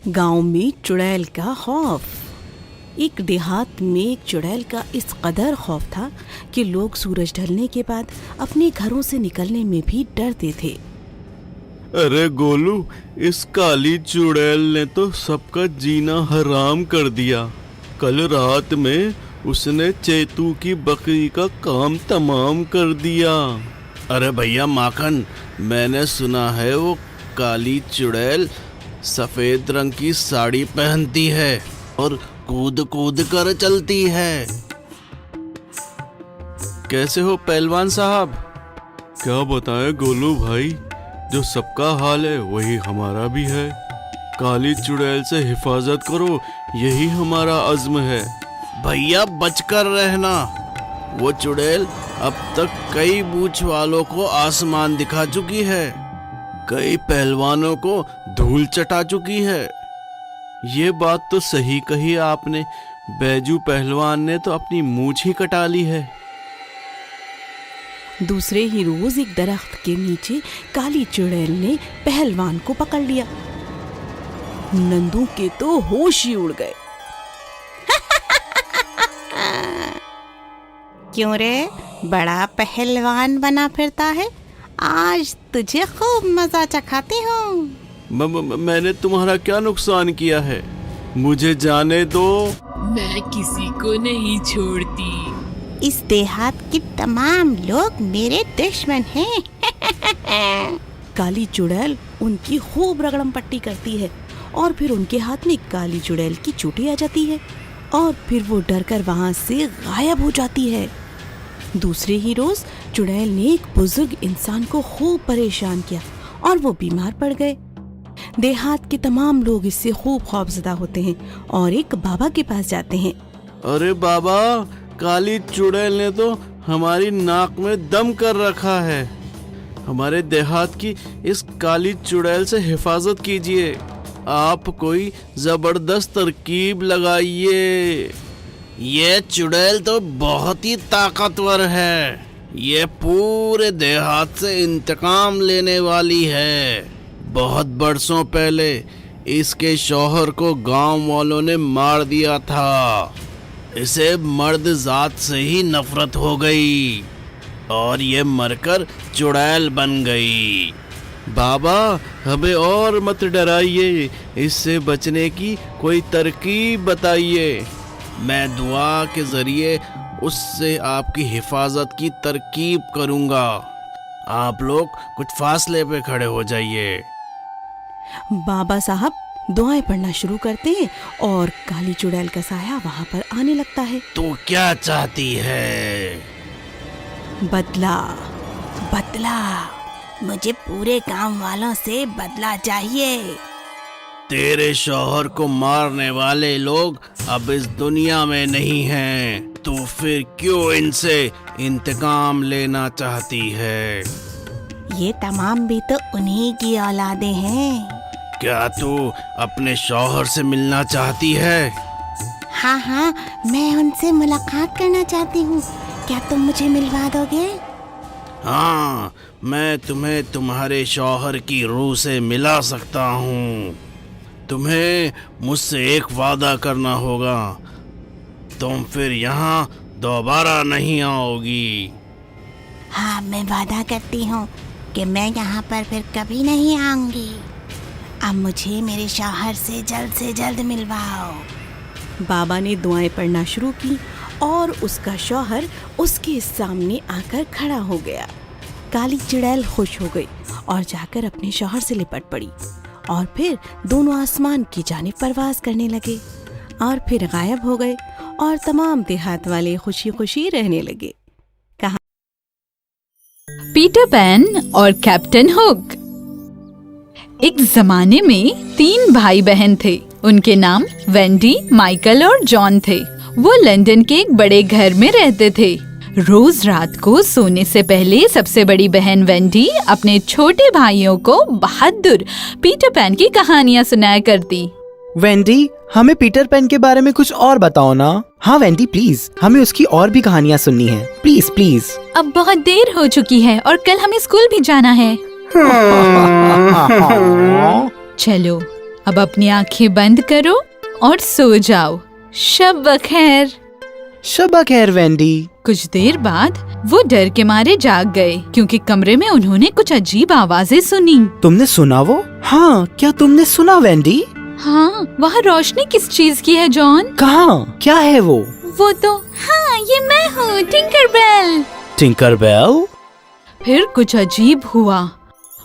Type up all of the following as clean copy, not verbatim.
गांव में चुड़ैल का खौफ। एक देहात में एक चुड़ैल का इस कदर खौफ था कि लोग सूरज ढलने के बाद अपने घरों से निकलने में भी डरते थे। अरे गोलू, इस काली चुड़ैल ने तो सबका जीना हराम कर दिया। कल रात में उसने चेतू की बकरी का काम तमाम कर दिया। अरे भैया माखन, मैंने सुना है वो काली चुड़ैल सफेद रंग की साड़ी पहनती है और कूद कूद कर चलती है। कैसे हो पहलवान साहब? क्या बताएं गोलू भाई, जो सबका हाल है वही हमारा भी है। काली चुड़ैल से हिफाजत करो, यही हमारा अज़्म है। भैया बचकर रहना, वो चुड़ैल अब तक कई मूंछ वालों को आसमान दिखा चुकी है, कई पहलवानों को धूल चटा चुकी है। ये बात तो सही कही आपने, बैजू पहलवान ने तो अपनी मूंछ ही कटा ली है। दूसरे ही रोज एक दरख्त के नीचे काली चुड़ैल ने पहलवान को पकड़ लिया। नंदू के तो होश ही उड़ गए। क्यों रे, बड़ा पहलवान बना फिरता है? आज तुझे खूब मजा चखाती हूँ। मैंने तुम्हारा क्या नुकसान किया है? मुझे जाने दो। मैं किसी को नहीं छोड़ती। इस देहात के तमाम लोग मेरे दुश्मन हैं। काली चुड़ैल उनकी खूब रगड़म पट्टी करती है और फिर उनके हाथ में काली चुड़ैल की चोटी आ जाती है और फिर वो डर कर वहाँ से गायब हो जाती है। दूसरे ही रोज चुड़ैल ने एक बुजुर्ग इंसान को खूब परेशान किया और वो बीमार पड़ गए। देहात के तमाम लोग इससे खूब खौफजदा होते हैं और एक बाबा के पास जाते हैं। अरे बाबा, काली चुड़ैल ने तो हमारी नाक में दम कर रखा है। हमारे देहात की इस काली चुड़ैल से हिफाजत कीजिए। आप कोई जबरदस्त तरकीब लगाइए। ये चुड़ैल तो बहुत ही ताकतवर है। ये पूरे देहात से इंतकाम लेने वाली है। बहुत बरसों पहले इसके शौहर को गांव वालों ने मार दिया था। इसे मर्द जात से ही नफरत हो गई और ये मरकर चुड़ैल बन गई। बाबा, हमें और मत डराइए, इससे बचने की कोई तरकीब बताइए। मैं दुआ के जरिए उससे आपकी हिफाजत की तरकीब करूंगा। आप लोग कुछ फासले पे खड़े हो जाइए। बाबा साहब दुआएं पढ़ना शुरू करते हैं और काली चुड़ैल का साया वहाँ पर आने लगता है। तू क्या चाहती है? बदला, बदला। मुझे पूरे गांव वालों से बदला चाहिए। तेरे शौहर को मारने वाले लोग अब इस दुनिया में नहीं हैं। तू फिर क्यों इनसे इंतकाम लेना चाहती है? ये तमाम भी तो उन्हीं की औलादे हैं। क्या तू अपने शौहर से मिलना चाहती है? हाँ, मैं उनसे मुलाकात करना चाहती हूँ। क्या तुम मुझे मिलवा दोगे? हाँ, मैं तुम्हें तुम्हारे शौहर की रूह से मिला सकता हूँ। तुम्हें मुझसे एक वादा करना होगा, तुम फिर यहाँ दोबारा नहीं आओगी। हाँ, मैं वादा करती हूँ कि मैं यहाँ पर फिर कभी नहीं आऊंगी। अब मुझे मेरे शौहर से जल्द मिलवाओ। बाबा ने दुआएं पढ़ना शुरू की और उसका शौहर उसके सामने आकर खड़ा हो गया। काली चुड़ैल खुश हो गई और जाकर अपने शौहर से लिपट पड़ी और फिर दोनों आसमान की जानिब परवाज करने लगे और फिर गायब हो गए और तमाम देहात वाले खुशी खुशी रहने लगे। पीटर पैन और कैप्टन हुक। एक जमाने में 3 भाई बहन थे। उनके नाम वेंडी, माइकल और जॉन थे। वो लंदन के एक बड़े घर में रहते थे। रोज रात को सोने से पहले सबसे बड़ी बहन वेंडी अपने छोटे भाइयों को बहादुर पीटर पैन की कहानियाँ सुनाया करती। वेंडी, हमें पीटर पैन के बारे में कुछ और बताओ ना। हाँ वेंडी, प्लीज, हमें उसकी और भी कहानियाँ सुननी है। Please please. अब बहुत देर हो चुकी है और कल हमें स्कूल भी जाना है। चलो अब अपनी आंखें बंद करो और सो जाओ। शब बखैर। शब खैर वेंडी। कुछ देर बाद वो डर के मारे जाग गए क्योंकि कमरे में उन्होंने कुछ अजीब आवाजें सुनी। तुमने सुना वो? हाँ, क्या तुमने सुना वेंडी? हाँ, वहाँ रोशनी किस चीज की है जॉन? कहाँ? क्या है वो? वो तो हाँ, ये मैं हूँ, टिंकरबेल। टिंकरबेल? फिर कुछ अजीब हुआ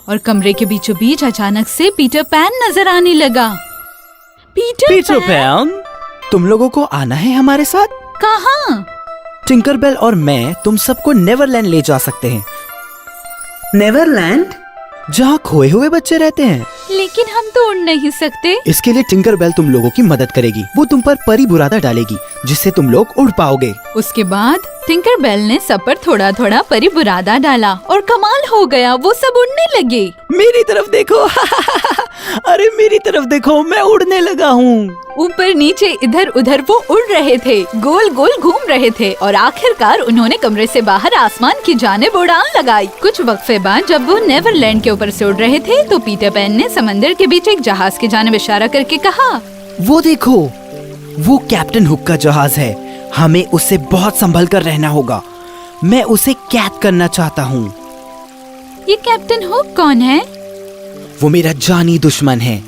और कमरे के बीचों बीच अचानक से पीटर पैन नजर आने लगा। पीटर पैन, तुम लोगों को आना है हमारे साथ? कहाँ? टिंकरबेल और मैं तुम सबको नेवरलैंड ले जा सकते हैं। नेवरलैंड? जहाँ खोए हुए बच्चे रहते हैं। लेकिन हम तो उड़ नहीं सकते। इसके लिए टिंकरबेल तुम लोगों की मदद करेगी। वो तुम पर परी बुरादा डालेगी जिससे तुम लोग उड़ पाओगे। उसके बाद टिंकरबेल ने सब पर थोड़ा थोड़ा परी बुरादा डाला और कमाल हो गया, वो सब उड़ने लगे। मेरी तरफ देखो। अरे मेरी तरफ देखो, मैं उड़ने लगा हूँ। ऊपर नीचे इधर उधर वो उड़ रहे थे, गोल गोल घूम रहे थे और आखिरकार उन्होंने कमरे से बाहर आसमान की जानिब उड़ान लगाई। कुछ वक्फे बाद जब वो नेवरलैंड के ऊपर से उड़ रहे थे तो पीटर पैन ने समंदर के बीच एक जहाज की जानिब इशारा करके कहा, वो देखो, वो कैप्टन हुक का जहाज है। हमें उससे बहुत संभल कर रहना होगा। मैं उसे कैद करना चाहता हूँ। ये कैप्टन हुक कौन है? वो मेरा जानी दुश्मन है।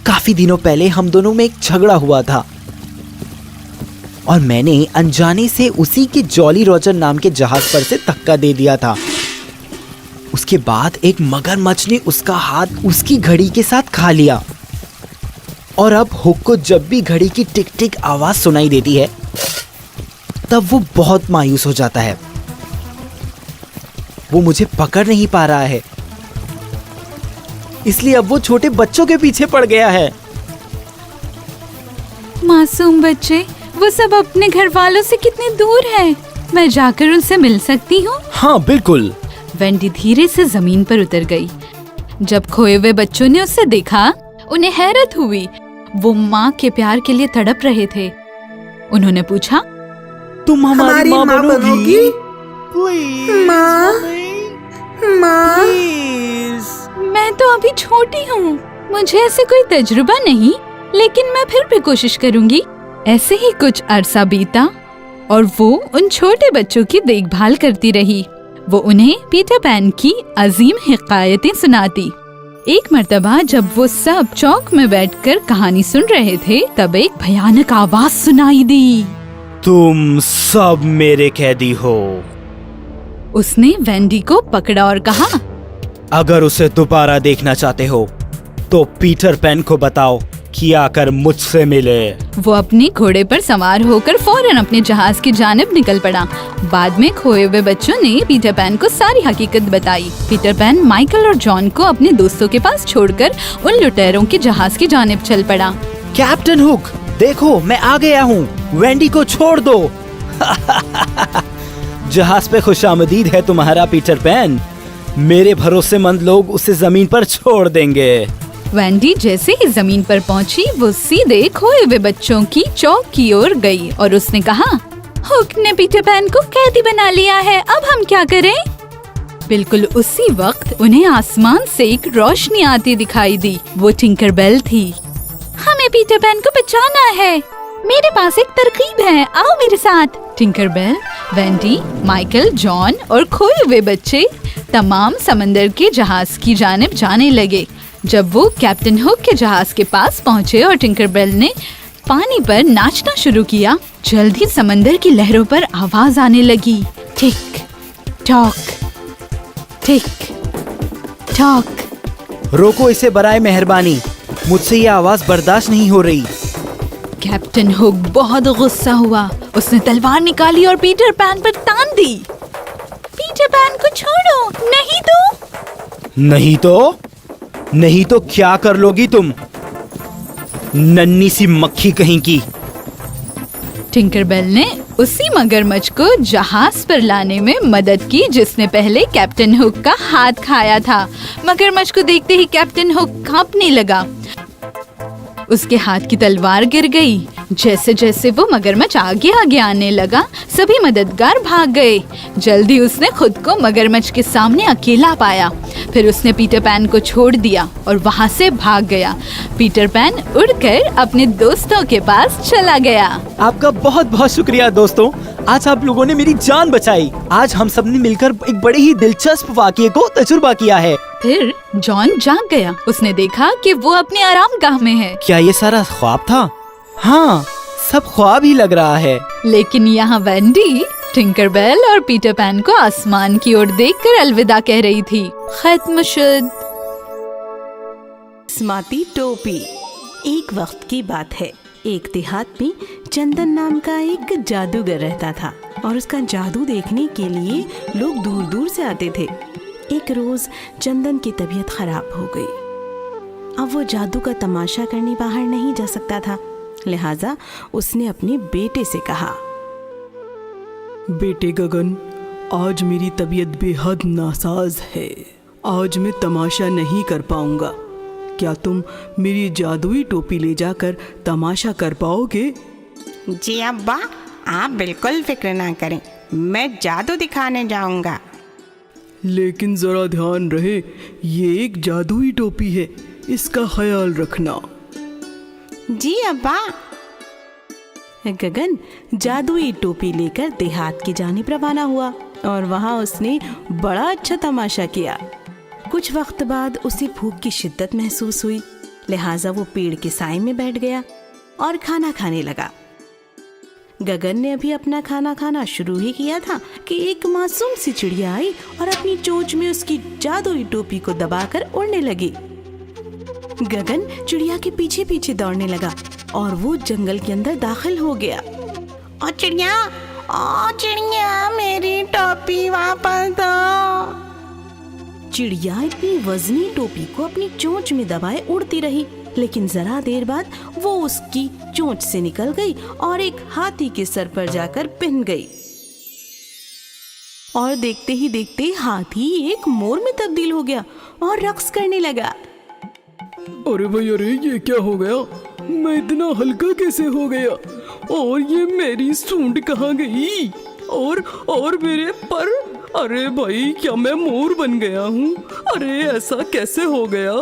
काफी दिनों पहले हम दोनों में एक झगड़ा हुआ था और मैंने अनजाने से उसी के जॉली रॉजर नाम के जहाज पर से धक्का दे दिया था। उसके बाद एक मगरमच्छ ने उसका हाथ उसकी घड़ी के साथ खा लिया और अब हुक को जब भी घड़ी की टिक टिक आवाज सुनाई देती है तब वो बहुत मायूस हो जाता है। वो मुझे पकड़ नहीं पा रहा है, इसलिए अब वो छोटे बच्चों के पीछे पड़ गया है। मासूम बच्चे, वो सब अपने घर वालों से कितने दूर हैं। मैं जाकर उनसे मिल सकती हूँ? हाँ बिल्कुल। वेंडी धीरे से जमीन पर उतर गई। जब खोए हुए बच्चों ने उसे देखा, उन्हें हैरत हुई। वो माँ के प्यार के लिए तड़प रहे थे। उन्होंने पूछा, तुम हमारी माँ बनोगी? माँ, माँ। मैं तो अभी छोटी हूँ, मुझे ऐसे कोई तजुर्बा नहीं, लेकिन मैं फिर भी कोशिश करूँगी। ऐसे ही कुछ अरसा बीता और वो उन छोटे बच्चों की देखभाल करती रही। वो उन्हें पीटर पैन की अजीम हिकायतें सुनाती। एक मर्तबा जब वो सब चौक में बैठकर कहानी सुन रहे थे, तब एक भयानक आवाज सुनाई दी। तुम सब मेरे कैदी हो। उसने वेंडी को पकड़ा और कहा, अगर उसे दोबारा देखना चाहते हो तो पीटर पैन को बताओ कि आकर मुझसे मिले। वो अपने घोड़े पर सवार होकर फौरन अपने जहाज की जानिब निकल पड़ा। बाद में खोए हुए बच्चों ने पीटर पैन को सारी हकीकत बताई। पीटर पैन माइकल और जॉन को अपने दोस्तों के पास छोड़कर उन लुटेरों के जहाज की जानिब चल पड़ा। कैप्टन हुक, देखो मैं आ गया हूँ। वेंडी को छोड़ दो। जहाज पे खुशामदीद है तुम्हारा पीटर पैन। मेरे भरोसेमंद लोग उसे जमीन पर छोड़ देंगे। वेंडी जैसे ही जमीन पर पहुंची, वो सीधे खोए हुए बच्चों की चौक की ओर गई और उसने कहा, हुक ने पीटर पैन को कैदी बना लिया है, अब हम क्या करें? बिल्कुल उसी वक्त उन्हें आसमान से एक रोशनी आती दिखाई दी। वो टिंकरबेल थी। हमें पीटर पैन को बचाना है। मेरे पास एक तरकीब है, आओ मेरे साथ। टिंकरबेल, वेंडी, माइकल, जॉन और खोए हुए बच्चे तमाम समंदर के जहाज की जानिब जाने लगे। जब वो कैप्टन हुक के जहाज के पास पहुंचे और टिंकरबेल ने पानी पर नाचना शुरू किया, जल्द ही समंदर की लहरों पर आवाज आने लगी। Tick tock, tick tock. रोको इसे बराए मेहरबानी, मुझसे ये आवाज बर्दाश्त नहीं हो रही। कैप्टन हुक बहुत गुस्सा हुआ। उसने तलवार निकाली और पीटर पैन पर तान दी। पीटर पैन को छोड़ो, नहीं तो। नहीं तो? नहीं तो क्या कर लोगी तुम, नन्ही सी मक्खी कहीं की? टिंकरबेल ने उसी मगरमच्छ को जहाज पर लाने में मदद की जिसने पहले कैप्टन हुक का हाथ खाया था। मगरमच्छ को देखते ही कैप्टन हुक कांपने लगा। उसके हाथ की तलवार गिर गई। जैसे जैसे वो मगरमच्छ आगे आगे आने लगा, सभी मददगार भाग गए। जल्दी उसने खुद को मगरमच्छ के सामने अकेला पाया। फिर उसने पीटर पैन को छोड़ दिया और वहाँ से भाग गया। पीटर पैन उड़कर अपने दोस्तों के पास चला गया। आपका बहुत बहुत शुक्रिया दोस्तों, आज आप लोगों ने मेरी जान बचाई। आज हम सब ने मिलकर एक बड़े ही दिलचस्प वाक़ये को तजुर्बा किया है। फिर जॉन जाग गया। उसने देखा कि वो अपने आरामगाह में है। क्या ये सारा ख्वाब था? हाँ, सब ख्वाब ही लग रहा है। लेकिन यहाँ वेंडी टिंकरबेल और पीटर पैन को आसमान की ओर देखकर अलविदा कह रही थी। खत्म शुद। स्मार्टी टोपी। एक वक्त की बात है, एक देहात में चंदन नाम का एक जादूगर रहता था और उसका जादू देखने के लिए लोग दूर दूर से आते थे। एक रोज चंदन की तबीयत खराब हो गई। अब वो जादू का तमाशा करने बाहर नहीं जा सकता था, लिहाजा उसने अपने बेटे से कहा, बेटे गगन, आज मेरी तबीयत बेहद नासाज है। आज मैं तमाशा नहीं कर पाऊंगा। क्या तुम मेरी जादुई टोपी ले जाकर तमाशा कर पाओगे? जी अब्बा, आप बिल्कुल फिक्र ना करें, मैं जादू दिखाने जाऊंगा। लेकिन जरा ध्यान रहे, ये एक जादुई टोपी है, इसका ख्याल रखना। जी अब्बा। गगन जादुई टोपी लेकर देहात की जानिब रवाना हुआ और वहाँ उसने बड़ा अच्छा तमाशा किया। कुछ वक्त बाद उसे भूख की शिद्दत महसूस हुई, लिहाजा वो पेड़ के साए में बैठ गया और खाना खाने लगा। गगन ने अभी अपना खाना खाना शुरू ही किया था कि एक मासूम सी चिड़िया आई और अपनी चोंच में उसकी जादुई टोपी को दबाकर उड़ने लगी। गगन चिड़िया के पीछे पीछे दौड़ने लगा और वो जंगल के अंदर दाखिल हो गया। ओ चिड़िया, मेरी टोपी वापस दो। चिड़िया इतनी वजनी टोपी को अपनी चोंच में दबाए उड़ती रही, लेकिन जरा देर बाद वो उसकी चोंच से निकल गई और एक हाथी के सर पर जाकर पिन गई। और देखते ही देखते हाथी एक मोर में तब्दील हो गया और रक्स करने लगा। अरे भाई, अरे ये क्या हो गया? मैं इतना हल्का कैसे हो गया? और ये मेरी सूंड कहाँ गई? और मेरे पर? अरे भाई, क्या मैं मोर बन गया हूँ? अरे ऐसा कैसे हो गया?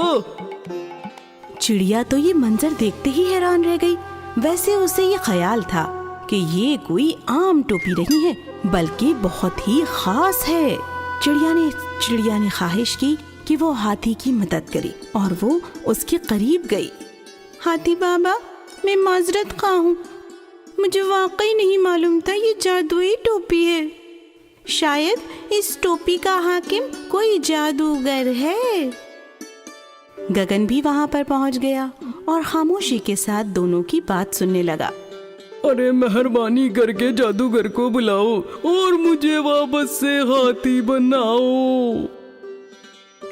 चिड़िया तो ये मंजर देखते ही हैरान रह गई। वैसे उसे ये ख्याल था कि ये कोई आम टोपी नहीं है, बल्कि बहुत ही खास है। चिड़िया ने ख्वाहिश की कि वो हाथी की मदद करे और वो उसके करीब गई। हाथी बाबा, मैं माजरत खा हूँ, मुझे वाकई नहीं मालूम था ये जादुई टोपी है। शायद इस टोपी का हाकिम कोई जादूगर है। गगन भी वहाँ पर पहुँच गया और खामोशी के साथ दोनों की बात सुनने लगा। अरे मेहरबानी करके जादूगर को बुलाओ और मुझे वापस से हाथी बनाओ।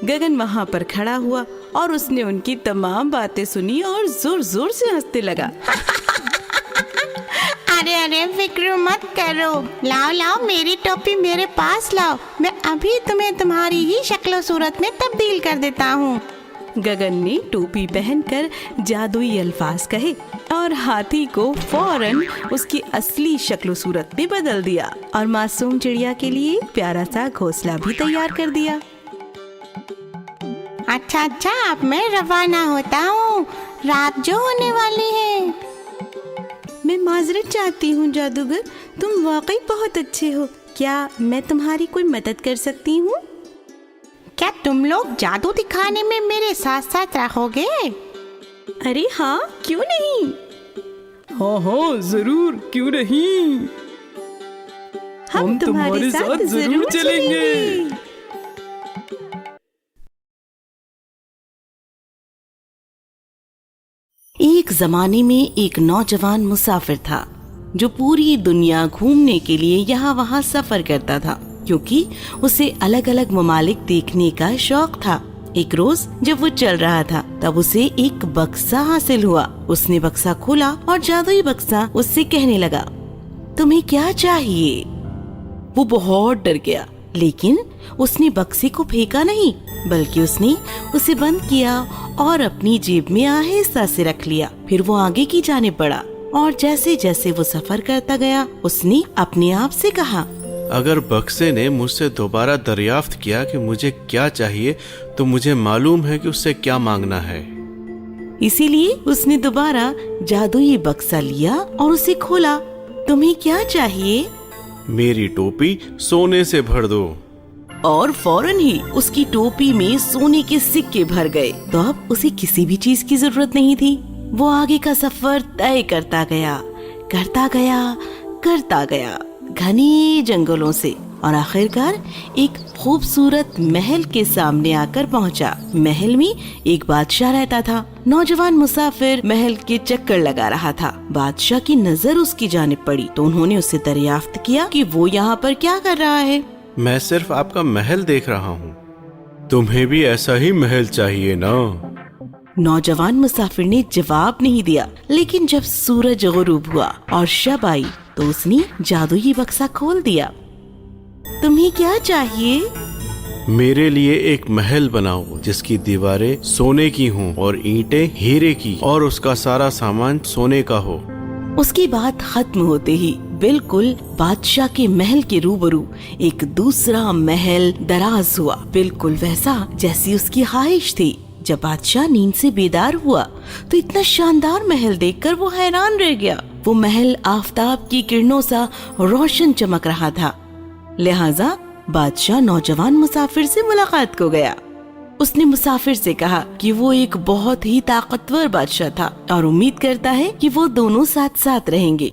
गगन वहाँ पर खड़ा हुआ और उसने उनकी तमाम बातें सुनी और जोर जोर से हंसने लगा। अरे फिक्र मत करो, लाओ मेरी टोपी मेरे पास लाओ, मैं अभी तुम्हें तुम्हारी ही शक्ल सूरत में तब्दील कर देता हूँ। गगन ने टोपी पहनकर जादुई अल्फाज कहे और हाथी को फौरन उसकी असली शक्ल सूरत में बदल दिया और मासूम चिड़िया के लिए प्यारा सा घोंसला भी तैयार कर दिया। अच्छा, अब मैं रवाना होता हूँ, रात जो होने वाली है। मैं माजरत चाहती हूँ जादूगर, तुम वाकई बहुत अच्छे हो। क्या मैं तुम्हारी कोई मदद कर सकती हूँ? क्या तुम लोग जादू दिखाने में मेरे साथ साथ रहोगे? अरे हाँ, क्यों नहीं। हाँ जरूर, क्यों नहीं। हम तुम्हारे साथ जरूर चलेंगे। एक जमाने में एक नौजवान मुसाफिर था जो पूरी दुनिया घूमने के लिए यहाँ वहाँ सफर करता था, क्योंकि उसे अलग अलग ममालिक देखने का शौक था। एक रोज जब वो चल रहा था तब उसे एक बक्सा हासिल हुआ। उसने बक्सा खोला और जादुई बक्सा उससे कहने लगा, तुम्हें क्या चाहिए? वो बहुत डर गया, लेकिन उसने बक्से को फेंका नहीं, बल्कि उसने उसे बंद किया और अपनी जेब में आहिस्ता से रख लिया। फिर वो आगे की जानिब बढ़ा और जैसे जैसे वो सफर करता गया उसने अपने आप से कहा, अगर बक्से ने मुझसे दोबारा दरियाफ्त किया कि मुझे क्या चाहिए तो मुझे मालूम है कि उससे क्या मांगना है। इसीलिए उसने दोबारा जादुई बक्सा लिया और उसे खोला। तुम्हें क्या चाहिए? मेरी टोपी सोने से भर दो। और फौरन ही उसकी टोपी में सोने के सिक्के भर गए। तो अब उसे किसी भी चीज की जरूरत नहीं थी। वो आगे का सफर तय करता गया, करता गया, करता गया, घने जंगलों से, और आखिरकार एक खूबसूरत महल के सामने आकर पहुंचा। महल में एक बादशाह रहता था। नौजवान मुसाफिर महल के चक्कर लगा रहा था। बादशाह की नजर उसकी जानिब पड़ी तो उन्होंने उससे दरियाफ्त किया कि वो यहाँ पर क्या कर रहा है। मैं सिर्फ आपका महल देख रहा हूँ। तुम्हें भी ऐसा ही महल चाहिए ना? नौजवान मुसाफिर ने जवाब नहीं दिया, लेकिन जब सूरज गुरूब हुआ और शब आई तो उसने जादुई बक्सा खोल दिया। तुम्हें क्या चाहिए? मेरे लिए एक महल बनाओ जिसकी दीवारें सोने की हों और ईंटें हीरे की और उसका सारा सामान सोने का हो। उसकी बात खत्म होते ही बिल्कुल बादशाह के महल के रूबरू एक दूसरा महल दराज हुआ, बिल्कुल वैसा जैसी उसकी ख्वाहिश थी। जब बादशाह नींद से बेदार हुआ तो इतना शानदार महल देखकर वो हैरान रह गया। वो महल आफताब की किरणों सा रोशन चमक रहा था। लिहाजा बादशाह नौजवान मुसाफिर से मुलाकात को गया। उसने मुसाफिर से कहा कि वो एक बहुत ही ताकतवर बादशाह था और उम्मीद करता है कि वो दोनों साथ साथ रहेंगे,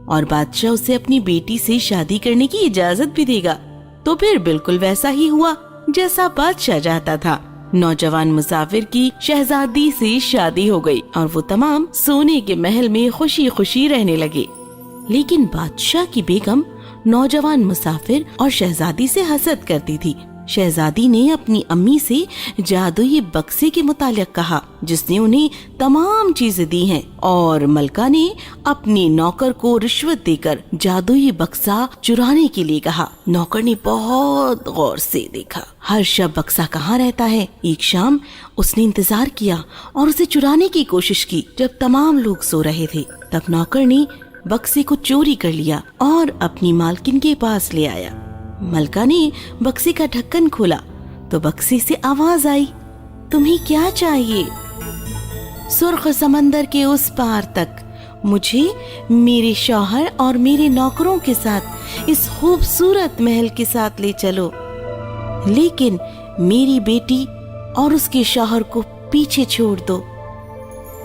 और बादशाह उसे अपनी बेटी से शादी करने की इजाजत भी देगा। तो फिर बिल्कुल वैसा ही हुआ जैसा बादशाह चाहता था। नौजवान मुसाफिर की शहजादी से शादी हो गई और वो तमाम सोने के महल में खुशी खुशी रहने लगे। लेकिन बादशाह की बेगम नौजवान मुसाफिर और शहजादी से हसद करती थी। शहजादी ने अपनी अम्मी से जादुई बक्से के मुतालिक कहा जिसने उन्हें तमाम चीजें दी हैं, और मलका ने अपने नौकर को रिश्वत देकर जादुई बक्सा चुराने के लिए कहा। नौकर ने बहुत गौर से देखा हर शब बक्सा कहाँ रहता है। एक शाम उसने इंतजार किया और उसे चुराने की कोशिश की। जब तमाम लोग सो रहे थे तब नौकर ने बक्से को चोरी कर लिया और अपनी मालकिन के पास ले आया। मलका ने बक्से का ढक्कन खोला तो बक्से से आवाज आई, तुम्हें क्या चाहिए? सुर्ख समंदर के उस पार तक मुझे मेरे शौहर और मेरे नौकरों के साथ इस खूबसूरत महल के साथ ले चलो, लेकिन मेरी बेटी और उसके शौहर को पीछे छोड़ दो।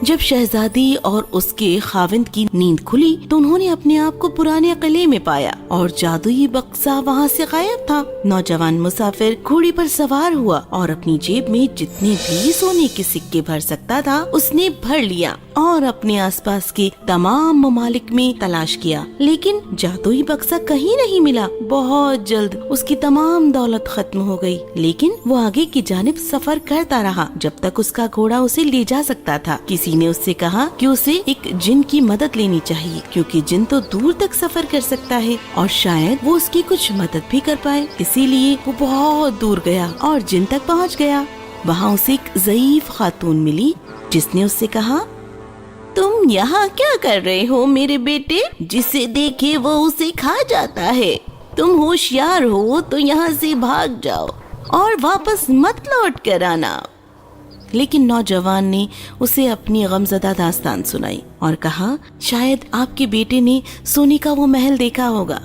जब शहजादी और उसके खाविंद की नींद खुली तो उन्होंने अपने आप को पुराने किले में पाया और जादुई बक्सा वहाँ से गायब था। नौजवान मुसाफिर घोड़ी पर सवार हुआ और अपनी जेब में जितने भी सोने के सिक्के भर सकता था उसने भर लिया और अपने आसपास के तमाम ममालिक में तलाश किया, लेकिन जादुई बक्सा कहीं नहीं मिला। बहुत जल्द उसकी तमाम दौलत खत्म हो गई, लेकिन वो आगे की जानिब सफर करता रहा जब तक उसका घोड़ा उसे ले जा सकता था। किसी ने उससे कहा कि उसे एक जिन की मदद लेनी चाहिए, क्योंकि जिन तो दूर तक सफर कर सकता है और शायद वो उसकी कुछ मदद भी कर पाए। इसीलिए वो बहुत दूर गया और जिन तक पहुंच गया। वहाँ उसे एक ज़ईफ खातून मिली जिसने उससे कहा, तुम यहाँ क्या कर रहे हो मेरे बेटे? जिसे देखे वो उसे खा जाता है। तुम होशियार हो तो यहाँ से भाग जाओ और वापस मत लौट कर आना। लेकिन नौजवान ने उसे अपनी गमज़दा दास्तान सुनाई और कहा, शायद आपके बेटे ने सोने का वो महल देखा होगा।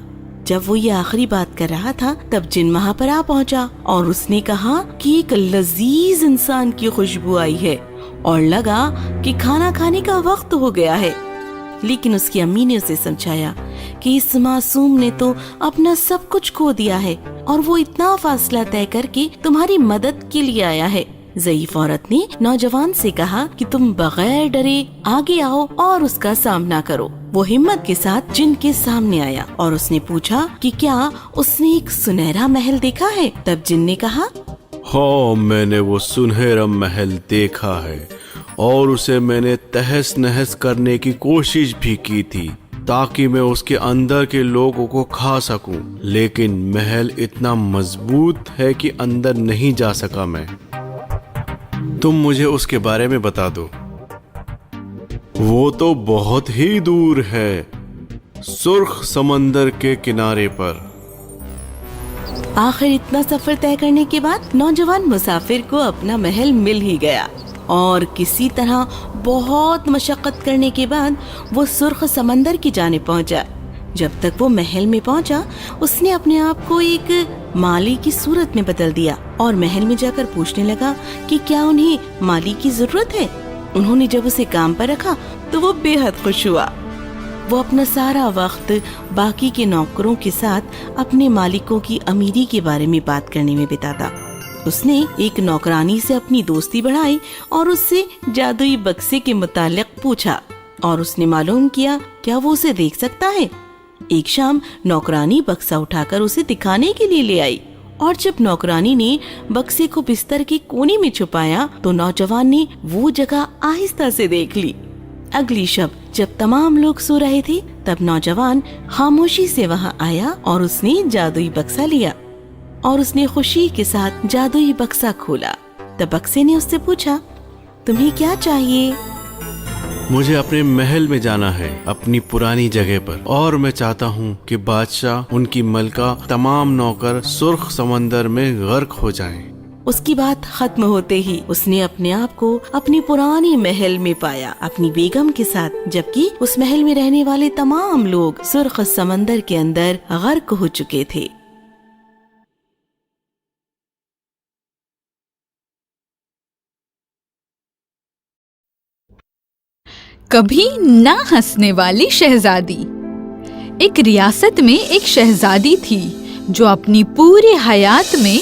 जब वो ये आखिरी बात कर रहा था तब जिन वहाँ पर आ पहुँचा और उसने कहा कि एक लजीज इंसान की खुशबू आई है और लगा कि खाना खाने का वक्त हो गया है। लेकिन उसकी अम्मी ने उसे समझाया कि इस मासूम ने तो अपना सब कुछ खो दिया है और वो इतना फासला तय करके तुम्हारी मदद के लिए आया है। ज़ईफ औरत ने नौजवान से कहा कि तुम बगैर डरे आगे आओ और उसका सामना करो। वो हिम्मत के साथ जिन के सामने आया और उसने पूछा कि क्या उसने एक सुनहरा महल देखा है। तब जिन ने कहा, हाँ, मैंने वो सुनहरा महल देखा है और उसे मैंने तहस नहस करने की कोशिश भी की थी ताकि मैं उसके अंदर के लोगों को खा सकूं, लेकिन महल इतना मजबूत है कि अंदर नहीं जा सका मैं। तुम मुझे उसके बारे में बता दो। वो तो बहुत ही दूर है, सुर्ख समंदर के किनारे पर। आखिर इतना सफर तय करने के बाद नौजवान मुसाफिर को अपना महल मिल ही गया और किसी तरह बहुत मशक्कत करने के बाद वो सुर्ख समंदर की जानिब पहुंचा। जब तक वो महल में पहुंचा, उसने अपने आप को एक माली की सूरत में बदल दिया और महल में जाकर पूछने लगा कि क्या उन्हें माली की जरूरत है। उन्होंने जब उसे काम पर रखा तो वो बेहद खुश हुआ। वो अपना सारा वक्त बाकी के नौकरों के साथ अपने मालिकों की अमीरी के बारे में बात करने में बिताता। उसने एक नौकरानी से अपनी दोस्ती बढ़ाई और उससे जादुई बक्से के मुतालिक पूछा और उसने मालूम किया क्या वो उसे देख सकता है। एक शाम नौकरानी बक्सा उठाकर उसे दिखाने के लिए ले आई और जब नौकरानी ने बक्से को बिस्तर के कोने में छुपाया तो नौजवान ने वो जगह आहिस्ता से देख ली। अगली शब जब तमाम लोग सो रहे थे तब नौजवान खामोशी से वहां आया और उसने जादुई बक्सा लिया और उसने खुशी के साथ जादुई बक्सा खोला। तब बक्से ने उससे पूछा, तुम्हें क्या चाहिए? मुझे अपने महल में जाना है, अपनी पुरानी जगह पर, और मैं चाहता हूँ कि बादशाह, उनकी मलका, तमाम नौकर सुर्ख समंदर में गर्क हो जाएं। उसकी बात खत्म होते ही उसने अपने आप को अपनी पुरानी महल में पाया अपनी बेगम के साथ, जबकि उस महल में रहने वाले तमाम लोग सुर्ख समंदर के अंदर गर्क हो चुके थे। कभी ना हंसने वाली शहजादी। एक रियासत में एक शहजादी थी जो अपनी पूरी हयात में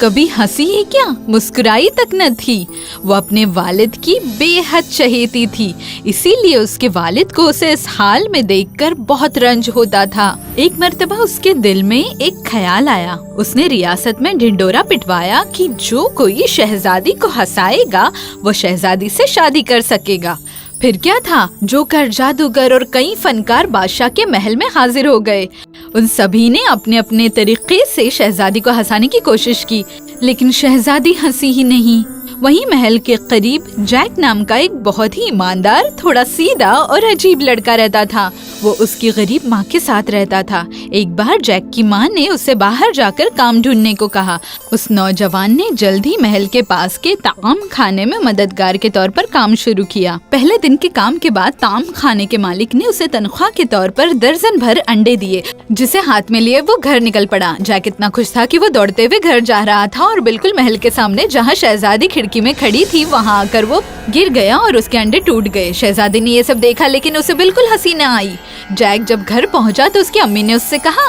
कभी हंसी ही क्या, मुस्कुराई तक न थी। वो अपने वालिद की बेहद चहेती थी, इसीलिए उसके वालिद को उसे इस हाल में देखकर बहुत रंज होता था। एक मर्तबा उसके दिल में एक ख्याल आया। उसने रियासत में ढिंडोरा पिटवाया कि जो कोई शहजादी को हंसाएगा वो शहजादी से शादी कर सकेगा। फिर क्या था, जोकर, जादूगर और कई फनकार बादशाह के महल में हाजिर हो गए। उन सभी ने अपने अपने तरीके से शहजादी को हंसाने की कोशिश की, लेकिन शहजादी हंसी ही नहीं। वहीं महल के करीब जैक नाम का एक बहुत ही ईमानदार, थोड़ा सीधा और अजीब लड़का रहता था। वो उसकी गरीब माँ के साथ रहता था। एक बार जैक की माँ ने उसे बाहर जाकर काम ढूंढने को कहा। उस नौजवान ने जल्द ही महल के पास के ताम खाने में मददगार के तौर पर काम शुरू किया। पहले दिन के काम के बाद ताम खाने के मालिक ने उसे तनख्वाह के तौर पर दर्जन भर अंडे दिए, जिसे हाथ में लिए वो घर निकल पड़ा। जैक इतना खुश था कि वो दौड़ते हुए घर जा रहा था और बिल्कुल महल के सामने जहाँ शहजादी खिड़की में खड़ी थी वहाँ आकर वो गिर गया और उसके अंडे टूट गए। शहजादी ने ये सब देखा, लेकिन उसे बिल्कुल हंसी न आई। जैक जब घर पहुंचा तो उसकी अम्मी ने उससे कहा,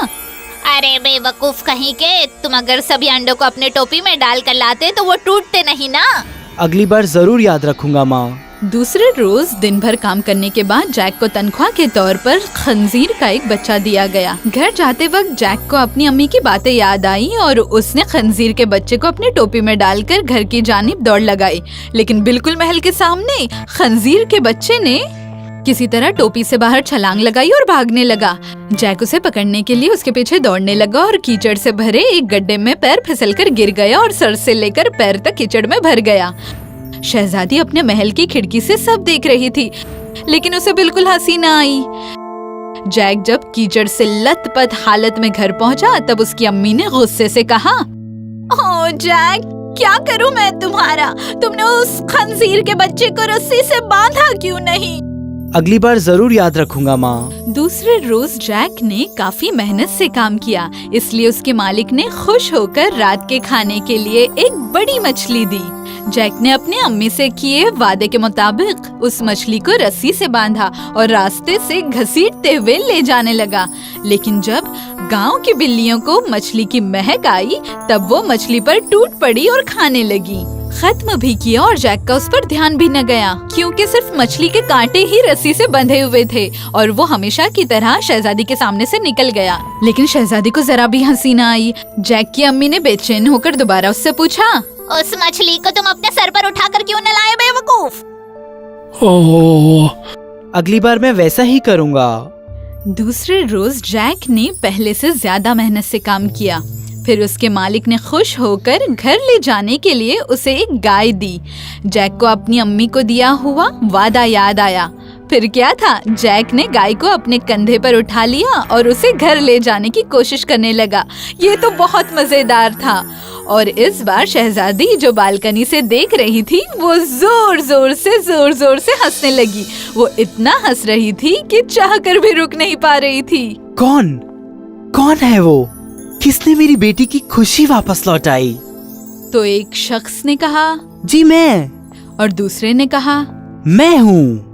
अरे बेवकूफ कहीं के, तुम अगर सभी अंडों को अपने टोपी में डाल कर लाते तो वो टूटते नहीं ना। अगली बार जरूर याद रखूंगा माँ। दूसरे रोज दिन भर काम करने के बाद जैक को तनख्वाह के तौर पर खंजीर का एक बच्चा दिया गया। घर जाते वक्त जैक को अपनी अम्मी की बातें याद आई और उसने खंजीर के बच्चे को अपनी टोपी में डालकर घर की जानिब दौड़ लगाई, लेकिन बिल्कुल महल के सामने खंजीर के बच्चे ने किसी तरह टोपी से बाहर छलांग लगाई और भागने लगा। जैक उसे पकड़ने के लिए उसके पीछे दौड़ने लगा और कीचड़ से भरे एक गड्ढे में पैर फिसलकर गिर गया और सर से लेकर पैर तक कीचड़ में भर गया। शहजादी अपने महल की खिड़की से सब देख रही थी, लेकिन उसे बिल्कुल हंसी न आई। जैक जब कीचड़ से लथपथ हालत में घर पहुंचा तब उसकी अम्मी ने गुस्से से कहा, ओह जैक, क्या करूं मैं तुम्हारा? तुमने उस खंजीर के बच्चे को रस्सी से बांधा क्यों नहीं? अगली बार जरूर याद रखूंगा माँ। दूसरे रोज जैक ने काफी मेहनत से काम किया, इसलिए उसके मालिक ने खुश होकर रात के खाने के लिए एक बड़ी मछली दी। जैक ने अपने अम्मी से किए वादे के मुताबिक उस मछली को रस्सी से बांधा और रास्ते से घसीटते हुए ले जाने लगा। लेकिन जब गांव की बिल्लियों को मछली की महक आई तब वो मछली पर टूट पड़ी और खाने लगी। खत्म भी किया और जैक का उस पर ध्यान भी न गया, क्योंकि सिर्फ मछली के कांटे ही रस्सी से बंधे हुए थे और वो हमेशा की तरह शहजादी के सामने से निकल गया। लेकिन शहजादी को जरा भी हंसी न आई। जैक की अम्मी ने बेचैन होकर दोबारा उससे पूछा, उस मछली को तुम अपने सर पर उठाकर क्यों न लाए बेवकूफ? अगली बार मैं वैसा ही करूँगा। दूसरे रोज जैक ने पहले से ज्यादा मेहनत से काम किया। फिर उसके मालिक ने खुश होकर घर ले जाने के लिए उसे एक गाय दी। जैक को अपनी अम्मी को दिया हुआ वादा याद आया। फिर क्या था, जैक ने गाय को अपने कंधे पर उठा लिया और उसे घर ले जाने की कोशिश करने लगा। ये तो बहुत मजेदार था। और इस बार शहजादी जो बालकनी से देख रही थी वो जोर जोर से हंसने लगी। वो इतना हंस रही थी कि चाहकर भी रुक नहीं पा रही थी। कौन है वो? किसने मेरी बेटी की खुशी वापस लौटाई? तो एक शख्स ने कहा, जी मैं। और दूसरे ने कहा, मैं हूँ।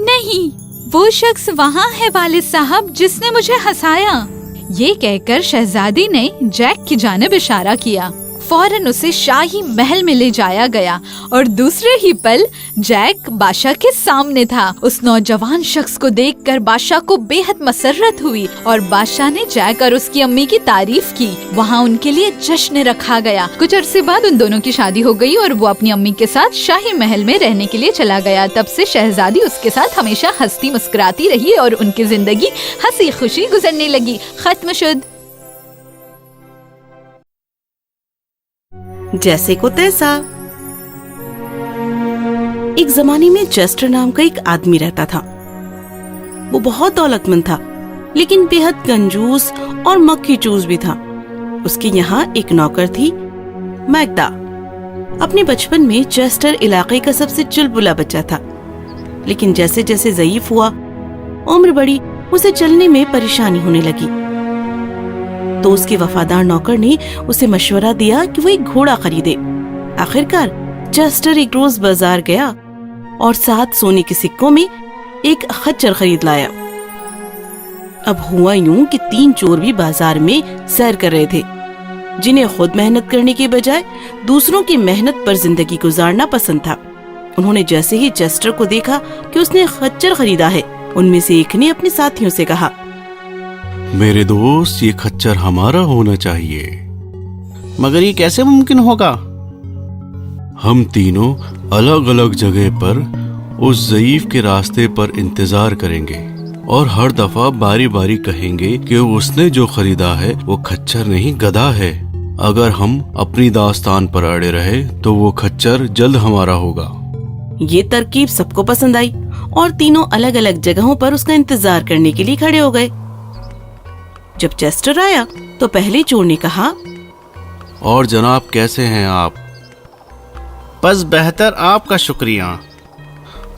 नहीं, वो शख्स वहाँ है वालिद साहब जिसने मुझे हंसाया। ये कहकर शहजादी ने जैक की जानिब इशारा किया। फौरन उसे शाही महल में ले जाया गया और दूसरे ही पल जैक बादशाह के सामने था। उस नौजवान शख्स को देखकर बादशाह को बेहद मसर्रत हुई और बादशाह ने जैक और उसकी अम्मी की तारीफ की। वहाँ उनके लिए जश्न रखा गया। कुछ अरसे बाद उन दोनों की शादी हो गई और वो अपनी अम्मी के साथ शाही महल में रहने के लिए चला गया। तब से शहजादी उसके साथ हमेशा हंसती मुस्कुराती रही और उनकी जिंदगी हंसी खुशी गुजरने लगी। खत्म शुद। जैसे को तैसा। एक जमाने में चेस्टर नाम का एक आदमी रहता था। वो बहुत दौलतमंद था, लेकिन बेहद कंजूस और मक्खी चूस भी था। उसके यहाँ एक नौकर थी, मैग्दा। अपने बचपन में चेस्टर इलाके का सबसे चुलबुला बच्चा था, लेकिन जैसे जैसे ज़ईफ हुआ, उम्र बढ़ी, उसे चलने में परेशानी होने लगी। तो उसके वफादार नौकर ने उसे मशवरा दिया कि वो एक घोड़ा खरीदे। आखिरकार चेस्टर एक रोज बाजार गया और 7 सोने के सिक्कों में एक खच्चर खरीद लाया। अब हुआ यूं कि 3 चोर भी बाजार में सैर कर रहे थे, जिन्हें खुद मेहनत करने के बजाय दूसरों की मेहनत पर जिंदगी गुजारना पसंद था। उन्होंने जैसे ही चेस्टर को देखा कि उसने खच्चर खरीदा है, उनमें से एक ने अपने साथियों से कहा, मेरे दोस्त, ये खच्चर हमारा होना चाहिए। मगर ये कैसे मुमकिन होगा? हम तीनों अलग अलग जगह पर उस ज़ईफ के रास्ते पर इंतजार करेंगे और हर दफा बारी बारी कहेंगे कि उसने जो खरीदा है वो खच्चर नहीं गधा है। अगर हम अपनी दास्तान पर अड़े रहे तो वो खच्चर जल्द हमारा होगा। ये तरकीब सबको पसंद आई और तीनों अलग अलग जगहों पर उसका इंतजार करने के लिए खड़े हो गए। जब चेस्टर आया तो पहले चोर ने कहा, और जनाब कैसे हैं आप? बस बेहतर, आपका शुक्रिया।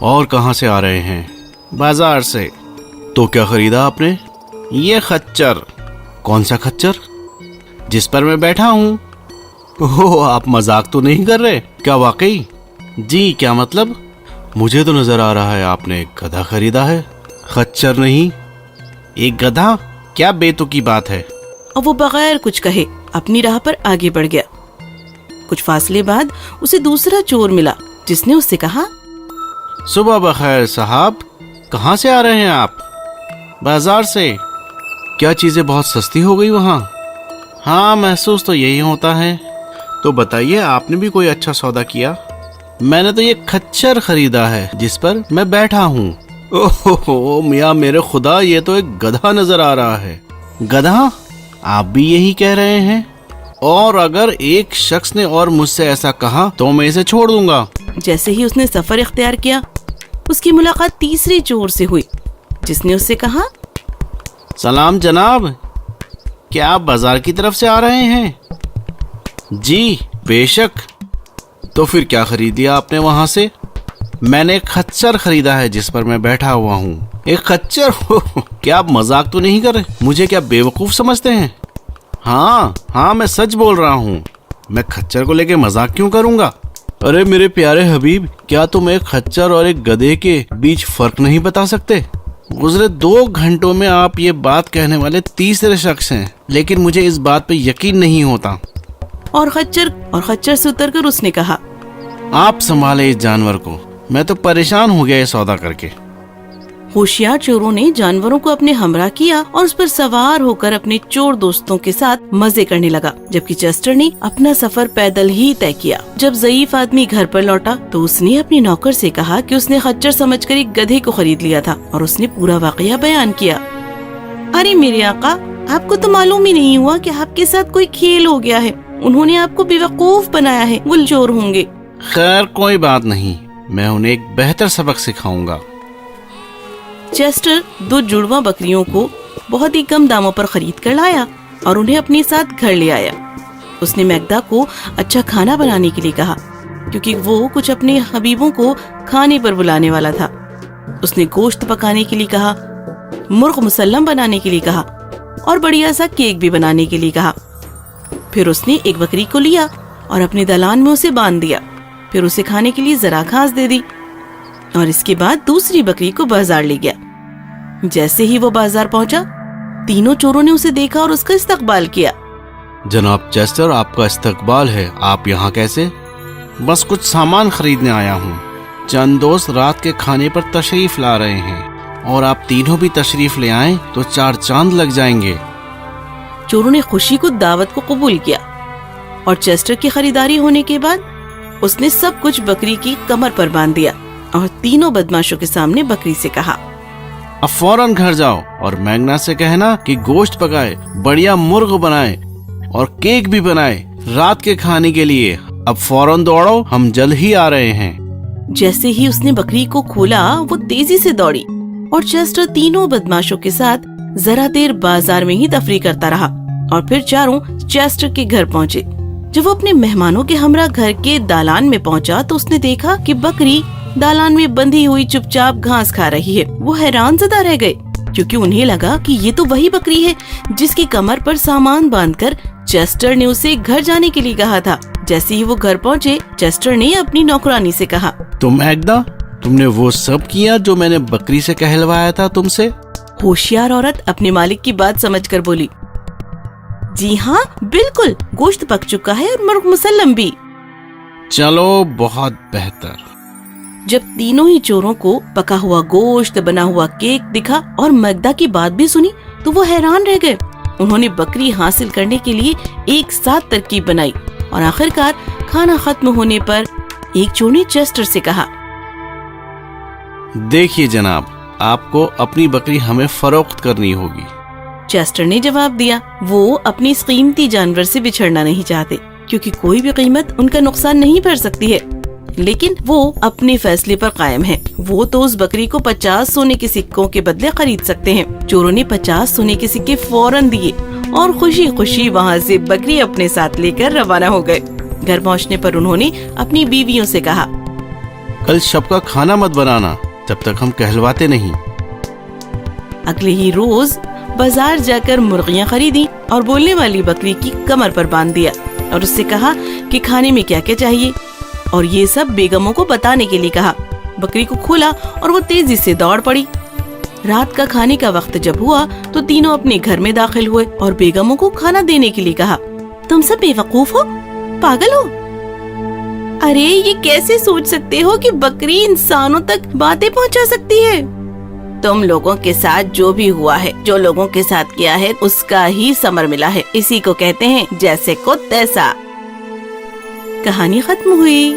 और कहाँ से आ रहे हैं? बाजार से। तो क्या खरीदा आपने? ये खच्चर। कौन सा खच्चर? जिस पर मैं बैठा हूँ। ओह, आप मजाक तो नहीं कर रहे? क्या वाकई? जी, क्या मतलब? मुझे तो नजर आ रहा है आपने एक गधा खरीदा है, खच्चर नहीं। एक गधा? क्या बेतुकी बात है। और वो बगैर कुछ कहे अपनी राह पर आगे बढ़ गया। कुछ फासले बाद उसे दूसरा चोर मिला, जिसने उससे कहा, सुबह बखैर साहब, कहाँ से आ रहे हैं आप? बाजार से। क्या चीजें बहुत सस्ती हो गई वहाँ? हाँ, महसूस तो यही होता है। तो बताइए, आपने भी कोई अच्छा सौदा किया? मैंने तो ये खच्चर खरीदा है जिस पर मैं बैठा हूँ। ओहो मियाँ, मेरे खुदा, ये तो एक गधा नजर आ रहा है। गधा? आप भी यही कह रहे हैं? और अगर एक शख्स ने और मुझसे ऐसा कहा तो मैं इसे छोड़ दूंगा। जैसे ही उसने सफर इख्तियार किया, उसकी मुलाकात तीसरे चोर से हुई, जिसने उससे कहा, सलाम जनाब, क्या आप बाजार की तरफ से आ रहे हैं? जी बेशक। तो फिर क्या खरीद लिया आपने वहां से? मैंने एक खच्चर खरीदा है जिस पर मैं बैठा हुआ हूँ। एक खच्चर? क्या आप मजाक तो नहीं कर रहे? मुझे क्या बेवकूफ समझते हैं? हाँ, मैं सच बोल रहा हूँ। मैं खच्चर को लेके मजाक क्यों करूँगा? अरे मेरे प्यारे हबीब, क्या तुम एक खच्चर और एक गधे के बीच फर्क नहीं बता सकते? गुजरे 2 घंटों में आप ये बात कहने वाले तीसरे शख्स हैं, लेकिन मुझे इस बात पे यकीन नहीं होता। और खच्चर से उतरकर उसने कहा, आप संभाले इस जानवर को, मैं तो परेशान हो गया ये सौदा करके। होशियार चोरों ने जानवरों को अपने हमरा किया और उस पर सवार होकर अपने चोर दोस्तों के साथ मजे करने लगा, जबकि चेस्टर ने अपना सफर पैदल ही तय किया। जब ज़ईफ आदमी घर पर लौटा तो उसने अपने नौकर से कहा कि उसने खच्चर समझकर एक गधे को खरीद लिया था, और उसने पूरा वाकया बयान किया। अरे मेरे आका, आपको तो मालूम ही नहीं हुआ कि आपके साथ कोई खेल हो गया है। उन्होंने आपको बेवकूफ बनाया है, वो चोर होंगे। खैर कोई बात नहीं, मैं उन्हें एक बेहतर सबक सिखाऊंगा। चेस्टर 2 जुड़वा बकरियों को बहुत ही कम दामों पर खरीद कर लाया और उन्हें अपने साथ घर ले आया। उसने मैग्दा को अच्छा खाना बनाने के लिए कहा, क्योंकि वो कुछ अपने हबीबों को खाने पर बुलाने वाला था। उसने गोश्त पकाने के लिए कहा, मुर्ग मुसल्लम बनाने के लिए कहा और बढ़िया सा केक भी बनाने के लिए कहा। फिर उसने एक बकरी को लिया और अपने दालान में उसे बांध दिया। फिर उसे खाने के लिए जरा घास दे दी और इसके बाद दूसरी बकरी को बाजार ले गया। जैसे ही वो बाजार पहुंचा, तीनों चोरों ने उसे देखा और उसका इस्तकबाल किया। जनाब चेस्टर, आपका इस्तकबाल है। आप यहाँ कैसे? बस कुछ सामान खरीदने आया हूँ। चंद दोस्त रात के खाने पर तशरीफ ला रहे हैं और आप तीनों भी तशरीफ ले आएं तो 4 चांद लग जाएंगे। चोरों ने खुशी को दावत को कबूल किया और चेस्टर की खरीदारी होने के बाद उसने सब कुछ बकरी की कमर पर बांध दिया और तीनों बदमाशों के सामने बकरी से कहा, अब फौरन घर जाओ और मैग्ना से कहना कि गोश्त पकाए, बढ़िया मुर्ग बनाए और केक भी बनाए रात के खाने के लिए। अब फौरन दौड़ो, हम जल्द ही आ रहे हैं। जैसे ही उसने बकरी को खोला, वो तेजी से दौड़ी और चेस्टर तीनों बदमाशों के साथ जरा देर बाजार में ही तफरी करता रहा और फिर चारों चेस्टर के घर पहुँचे। जब वो अपने मेहमानों के हमरा घर के दालान में पहुँचा तो उसने देखा कि बकरी दालान में बंधी हुई चुपचाप घास खा रही है। वो हैरान ज़दा रह गए, क्योंकि उन्हें लगा कि ये तो वही बकरी है जिसकी कमर पर सामान बांधकर चेस्टर ने उसे घर जाने के लिए कहा था। जैसे ही वो घर पहुँचे, चेस्टर ने अपनी नौकरानी से कहा, तुम मैग्ना, तुमने वो सब किया जो मैंने बकरी से कहलवाया था तुमसे? होशियार औरत अपने मालिक की बात समझकर बोली, जी हाँ बिल्कुल, गोश्त पक चुका है और मुर्ग मुसल्लम भी। चलो, बहुत बेहतर। जब तीनों ही चोरों को पका हुआ गोश्त, बना हुआ केक दिखा और मैग्दा की बात भी सुनी तो वो हैरान रह गए। उन्होंने बकरी हासिल करने के लिए एक साथ तरकीब बनाई और आखिरकार खाना खत्म होने पर एक चोर ने चेस्टर से कहा, देखिए जनाब, आपको अपनी बकरी हमें फरोख्त करनी होगी। चेस्टर ने जवाब दिया, वो अपनी इस कीमती जानवर से बिछड़ना नहीं चाहते, क्योंकि कोई भी कीमत उनका नुकसान नहीं भर सकती है। लेकिन वो अपने फैसले पर कायम है। वो तो उस बकरी को 50 सोने के सिक्कों के बदले खरीद सकते हैं। चोरों ने 50 सोने के सिक्के फौरन दिए और खुशी खुशी वहाँ से बकरी अपने साथ लेकर रवाना हो गए। घर पहुँचने पर उन्होंने अपनी बीवियों से कहा, कल शब का खाना मत बनाना जब तक हम कहलवाते नहीं। अगले ही रोज बाजार जाकर मुर्गियाँ खरीदी और बोलने वाली बकरी की कमर पर बांध दिया और उससे कहा कि खाने में क्या क्या चाहिए और ये सब बेगमों को बताने के लिए कहा। बकरी को खोला और वो तेजी से दौड़ पड़ी। रात का खाने का वक्त जब हुआ तो तीनों अपने घर में दाखिल हुए और बेगमों को खाना देने के लिए कहा। तुम सब बेवकूफ हो, पागल हो? अरे ये कैसे सोच सकते हो कि बकरी इंसानों तक बातें पहुंचा सकती है? तुम लोगों के साथ जो भी हुआ है, जो लोगों के साथ किया है, उसका ही समर मिला है। इसी को कहते हैं जैसे को तैसा। कहानी खत्म हुई।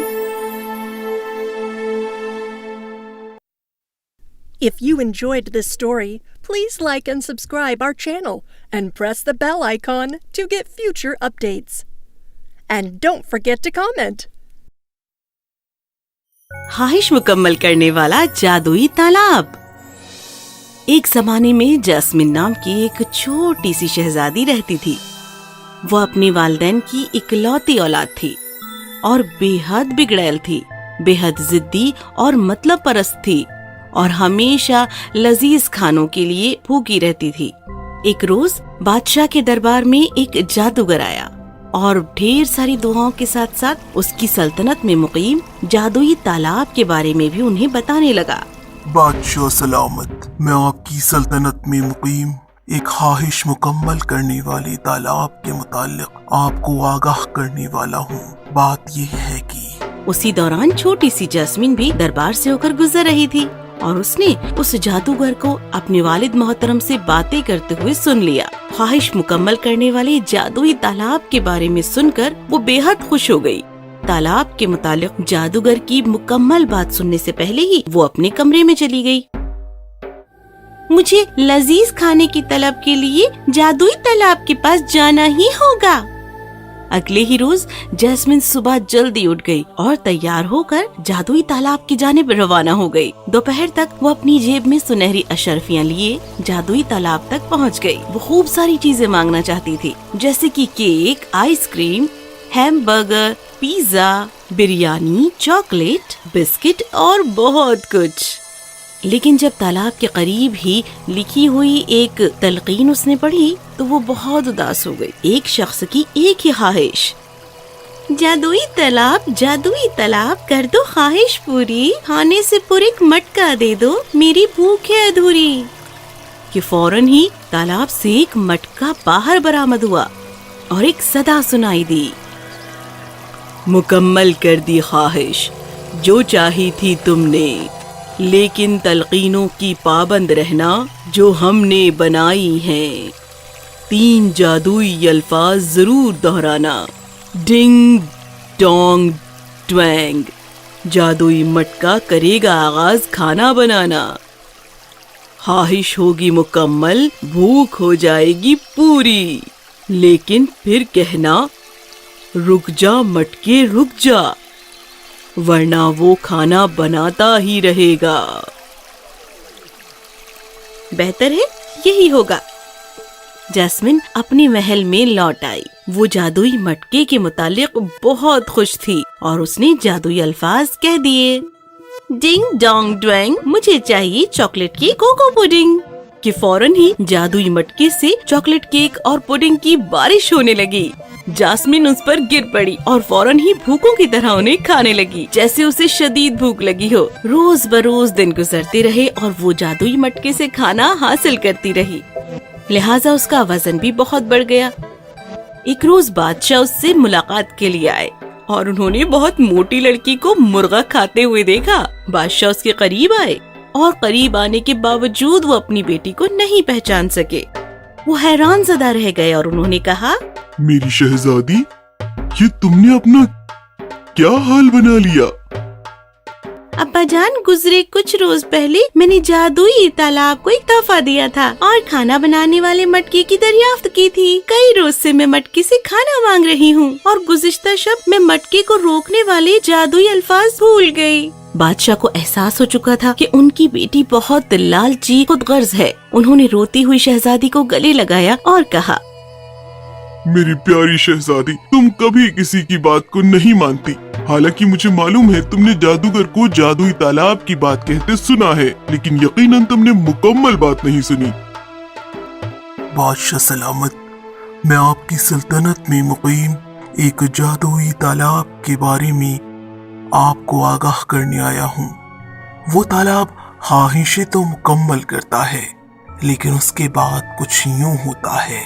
If you enjoyed this story, please like and subscribe our channel and press the bell icon to get future updates. And don't forget to comment. ख्वाहिश मुकम्मल करने वाला जादुई तालाब। एक जमाने में जैस्मिन नाम की एक छोटी सी शहजादी रहती थी। वो अपने वालिदैन की इकलौती औलाद थी और बेहद बिगड़ैल थी, बेहद जिद्दी और मतलब परस्त थी और हमेशा लजीज खानों के लिए भूखी रहती थी। एक रोज बादशाह के दरबार में एक जादूगर आया और ढेर सारी दुआओं के साथ साथ उसकी सल्तनत में मुकीम जादुई तालाब के बारे में भी उन्हें बताने लगा। बादशाह सलामत, मैं आपकी सल्तनत में मुकीम एक ख्वाहिश मुकम्मल करने वाले तालाब के मुताल्लिक आपको आगाह करने वाला हूँ। बात ये है कि उसी दौरान छोटी सी जैस्मिन भी दरबार से होकर गुजर रही थी और उसने उस जादूगर को अपने वालिद मोहतरम से बातें करते हुए सुन लिया। ख्वाहिश मुकम्मल करने वाले जादुई तालाब के बारे में सुनकर वो बेहद खुश हो गई। तालाब के मुतालिक जादूगर की मुकम्मल बात सुनने से पहले ही वो अपने कमरे में चली गई। मुझे लजीज खाने की तलब के लिए जादुई तालाब के पास जाना ही होगा। अगले ही रोज जैस्मिन सुबह जल्दी उठ गई और तैयार होकर जादुई तालाब की जानिब रवाना हो गई। दोपहर तक वो अपनी जेब में सुनहरी अशर्फियाँ लिए जादुई तालाब तक पहुँच गई। वो खूब सारी चीजें मांगना चाहती थी, जैसे कि cake, ice cream, hamburger, pizza, biryani, chocolate, biscuit और बहुत कुछ। लेकिन जब तालाब के करीब ही लिखी हुई एक तलकीन उसने पढ़ी तो वो बहुत उदास हो गई। एक शख्स की एक ही ख्वाहिश, जादुई तालाब कर दो ख्वाहिश पूरी, खाने से पूरे एक मटका दे दो, मेरी भूख है अधूरी। कि फौरन ही तालाब से एक मटका बाहर बरामद हुआ और एक सदा सुनाई दी, मुकम्मल कर दी ख्वाहिश जो चाही थी तुमने, लेकिन तलकीनों की पाबंद रहना जो हमने बनाई हैं। 3 जादुई अल्फाज जरूर दोहराना, डिंग डोंग ट्वैंग। जादुई मटका करेगा आगाज खाना बनाना, ख्वाहिश होगी मुकम्मल, भूख हो जाएगी पूरी, लेकिन फिर कहना रुक जा मटके रुक जा, वरना वो खाना बनाता ही रहेगा। बेहतर है यही होगा। जैस्मिन अपने महल में लौट आई। वो जादुई मटके के मुतालिक बहुत खुश थी और उसने जादुई अल्फाज कह दिए, डिंग डोंग ड्वेंग, मुझे चाहिए चॉकलेट की कोको पुडिंग। कि फौरन ही जादुई मटके से चॉकलेट केक और पुडिंग की बारिश होने लगी। जास्मिन उस पर गिर पड़ी और फौरन ही भूखों की तरह उन्हें खाने लगी, जैसे उसे शदीद भूख लगी हो। रोज बरोज दिन गुजरते रहे और वो जादुई मटके से खाना हासिल करती रही, लिहाजा उसका वजन भी बहुत बढ़ गया। एक रोज बादशाह उससे मुलाकात के लिए आए और उन्होंने बहुत मोटी लड़की को मुर्गा खाते हुए देखा। बादशाह उसके करीब आए और करीब आने के बावजूद वो अपनी बेटी को नहीं पहचान सके। वो हैरान ज़दा रह गए और उन्होंने कहा, मेरी शहजादी, ये तुमने अपना क्या हाल बना लिया? अब्बा जान, गुजरे कुछ रोज पहले मैंने जादुई तालाब को एक तोहफा दिया था और खाना बनाने वाले मटके की दरियाफ्त की थी। कई रोज से मैं मटके से खाना मांग रही हूँ और गुज़िश्ता शब मैं मटके को रोकने वाले जादुई अल्फाज भूल गई। बादशाह को एहसास हो चुका था कि उनकी बेटी बहुत लालची खुदगर्ज है। उन्होंने रोती हुई शहजादी को गले लगाया और कहा, मेरी प्यारी शहजादी, तुम कभी किसी की बात को नहीं मानती। हालांकि मुझे मालूम है तुमने जादूगर को जादुई तालाब की बात कहते सुना है, लेकिन यकीनन तुमने मुकम्मल बात नहीं सुनी। बादशाह सलामत, मैं आपकी सल्तनत में मुकीम एक जादुई तालाब के बारे में आपको आगाह करने आया हूँ। वो तालाब ख्वाहिशें तो मुकम्मल करता है, लेकिन उसके बाद कुछ यूं होता है।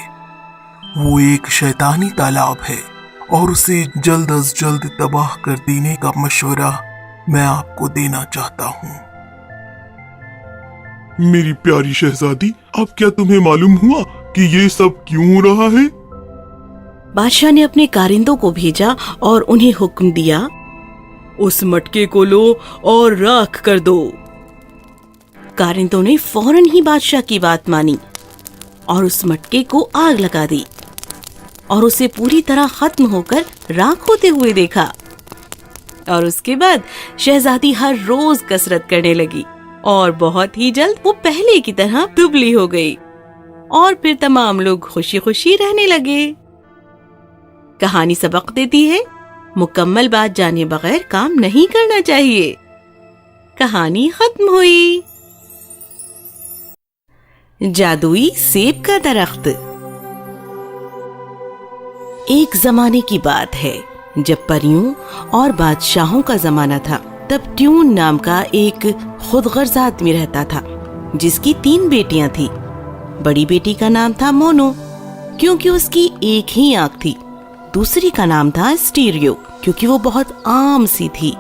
वो एक शैतानी तालाब है और उसे जल्द अज जल्द तबाह कर देने का मशवरा मैं आपको देना चाहता हूँ। मेरी प्यारी शहजादी, अब क्या तुम्हें मालूम हुआ कि ये सब क्यों हो रहा है? बादशाह ने अपने कारिंदों को भेजा और उन्हें हुक्म दिया, उस मटके को लो और राख कर दो। कारिंदों ने फौरन ही बादशाह की बात मानी और उस मटके को आग लगा दी और उसे पूरी तरह खत्म होकर राख होते हुए देखा। और उसके बाद शहजादी हर रोज कसरत करने लगी और बहुत ही जल्द वो पहले की तरह दुबली हो गई और फिर तमाम लोग खुशी खुशी रहने लगे। कहानी सबक देती है, मुकम्मल बात जाने बगैर काम नहीं करना चाहिए। कहानी खत्म हुई। जादुई सेब का दरख्त। एक जमाने की बात है जब परियों और बादशाहों का जमाना था। तब ट्यून नाम का एक खुदगर्ज आदमी रहता था जिसकी 3 बेटियां थी। बड़ी बेटी का नाम था मोनो क्योंकि उसकी एक ही आंख थी। दूसरी का नाम था स्टीरियो क्योंकि वो बहुत आम सी थी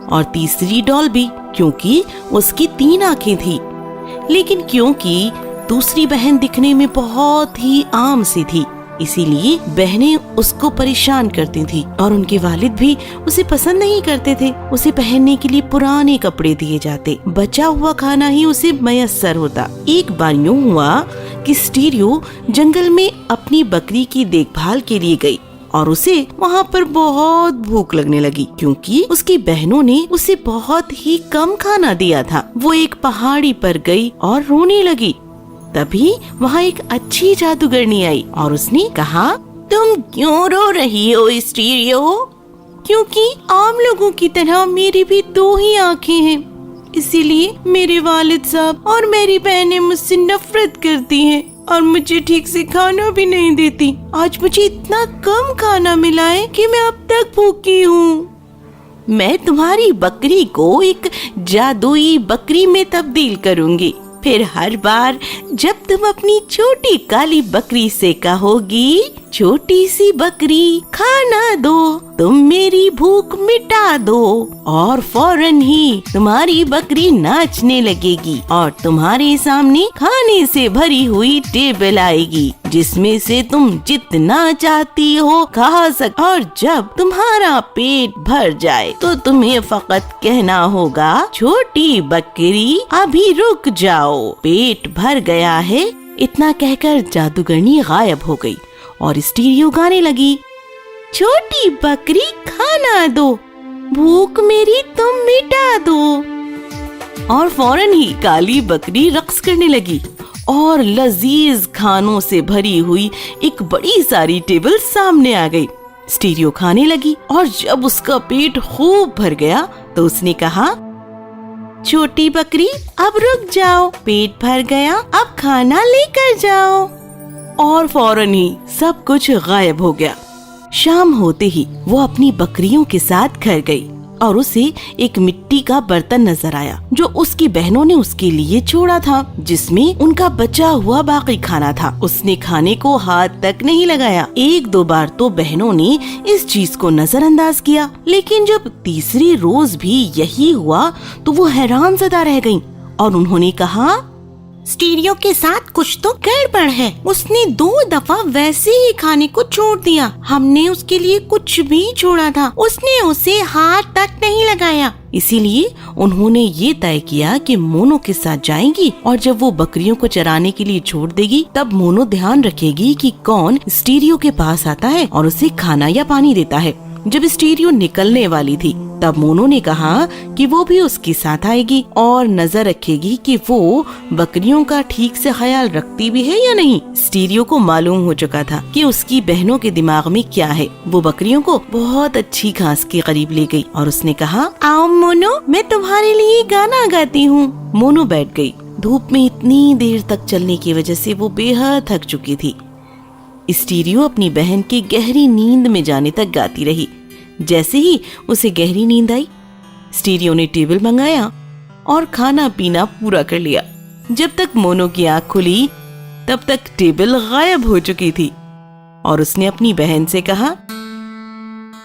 और तीसरी डॉल्बी क्योंकि उसकी 3 आंखें थी। लेकिन क्योंकि दूसरी बहन दिखने में बहुत ही आम सी थी, इसीलिए बहनें उसको परेशान करती थी और उनके वालिद भी उसे पसंद नहीं करते थे। उसे पहनने के लिए पुराने कपड़े दिए जाते, बचा हुआ खाना ही उसे मयस्सर होता। एक बार यूं हुआ कि स्टीरियो जंगल में अपनी बकरी की देखभाल के लिए गई और उसे वहाँ पर बहुत भूख लगने लगी क्योंकि उसकी बहनों ने उसे बहुत ही कम खाना दिया था। वो एक पहाड़ी पर गई और रोने लगी। तभी वहाँ एक अच्छी जादूगरनी आई और उसने कहा, तुम क्यों रो रही हो स्टीरियो? क्योंकि आम लोगों की तरह मेरी भी 2 ही आँखें हैं, इसीलिए मेरे वालिद साहब और मेरी बहनें मुझसे नफरत करती हैं और मुझे ठीक से खाना भी नहीं देती। आज मुझे इतना कम खाना मिला है कि मैं अब तक भूखी हूँ। मैं तुम्हारी बकरी को एक जादुई बकरी में तब्दील करूँगी। फिर हर बार जब तुम अपनी छोटी काली बकरी से कहोगी, छोटी सी बकरी खाना दो, तुम मेरी भूख मिटा दो, और फौरन ही तुम्हारी बकरी नाचने लगेगी और तुम्हारे सामने खाने से भरी हुई टेबल आएगी जिसमें से तुम जितना चाहती हो खा सक। और जब तुम्हारा पेट भर जाए तो तुम्हें फकत कहना होगा, छोटी बकरी अभी रुक जाओ, पेट भर गया है। इतना कहकर जादूगरनी गायब हो गई और स्टीरियो गाने लगी, छोटी बकरी खाना दो, भूख मेरी तुम मिटा दो। और फौरन ही काली बकरी रक्स करने लगी और लजीज खानों से भरी हुई एक बड़ी सारी टेबल सामने आ गई। स्टीरियो खाने लगी और जब उसका पेट खूब भर गया तो उसने कहा, छोटी बकरी अब रुक जाओ, पेट भर गया, अब खाना लेकर जाओ। और फौरन ही सब कुछ गायब हो गया। शाम होते ही वो अपनी बकरियों के साथ घर गई और उसे एक मिट्टी का बर्तन नजर आया जो उसकी बहनों ने उसके लिए छोड़ा था, जिसमें उनका बचा हुआ बाकी खाना था। उसने खाने को हाथ तक नहीं लगाया। 1-2 बार तो बहनों ने इस चीज को नजरअंदाज किया, लेकिन जब तीसरी रोज भी यही हुआ तो वो हैरान ज़दा रह गईं और उन्होंने कहा, स्टीरियो के साथ कुछ तो गड़बड़ है। उसने 2 दफा वैसे ही खाने को छोड़ दिया। हमने उसके लिए कुछ भी छोड़ा था, उसने उसे हाथ तक नहीं लगाया। इसीलिए उन्होंने ये तय किया कि मोनो के साथ जाएंगी और जब वो बकरियों को चराने के लिए छोड़ देगी तब मोनो ध्यान रखेगी कि कौन स्टीरियो के पास आता है और उसे खाना या पानी देता है। जब स्टीरियो निकलने वाली थी तब मोनो ने कहा कि वो भी उसके साथ आएगी और नजर रखेगी कि वो बकरियों का ठीक से ख्याल रखती भी है या नहीं। स्टीरियो को मालूम हो चुका था कि उसकी बहनों के दिमाग में क्या है। वो बकरियों को बहुत अच्छी घास के करीब ले गई और उसने कहा, आओ मोनो, मैं तुम्हारे लिए गाना गाती हूँ। मोनो बैठ गई। धूप में इतनी देर तक चलने की वजह से वो बेहद थक चुकी थी। स्टीरियो अपनी बहन की गहरी नींद में जाने तक गाती रही। जैसे ही उसे गहरी नींद आई, स्टीरियो ने टेबल मंगाया और खाना पीना पूरा कर लिया। जब तक मोनो की आँख खुली तब तक टेबल गायब हो चुकी थी और उसने अपनी बहन से कहा,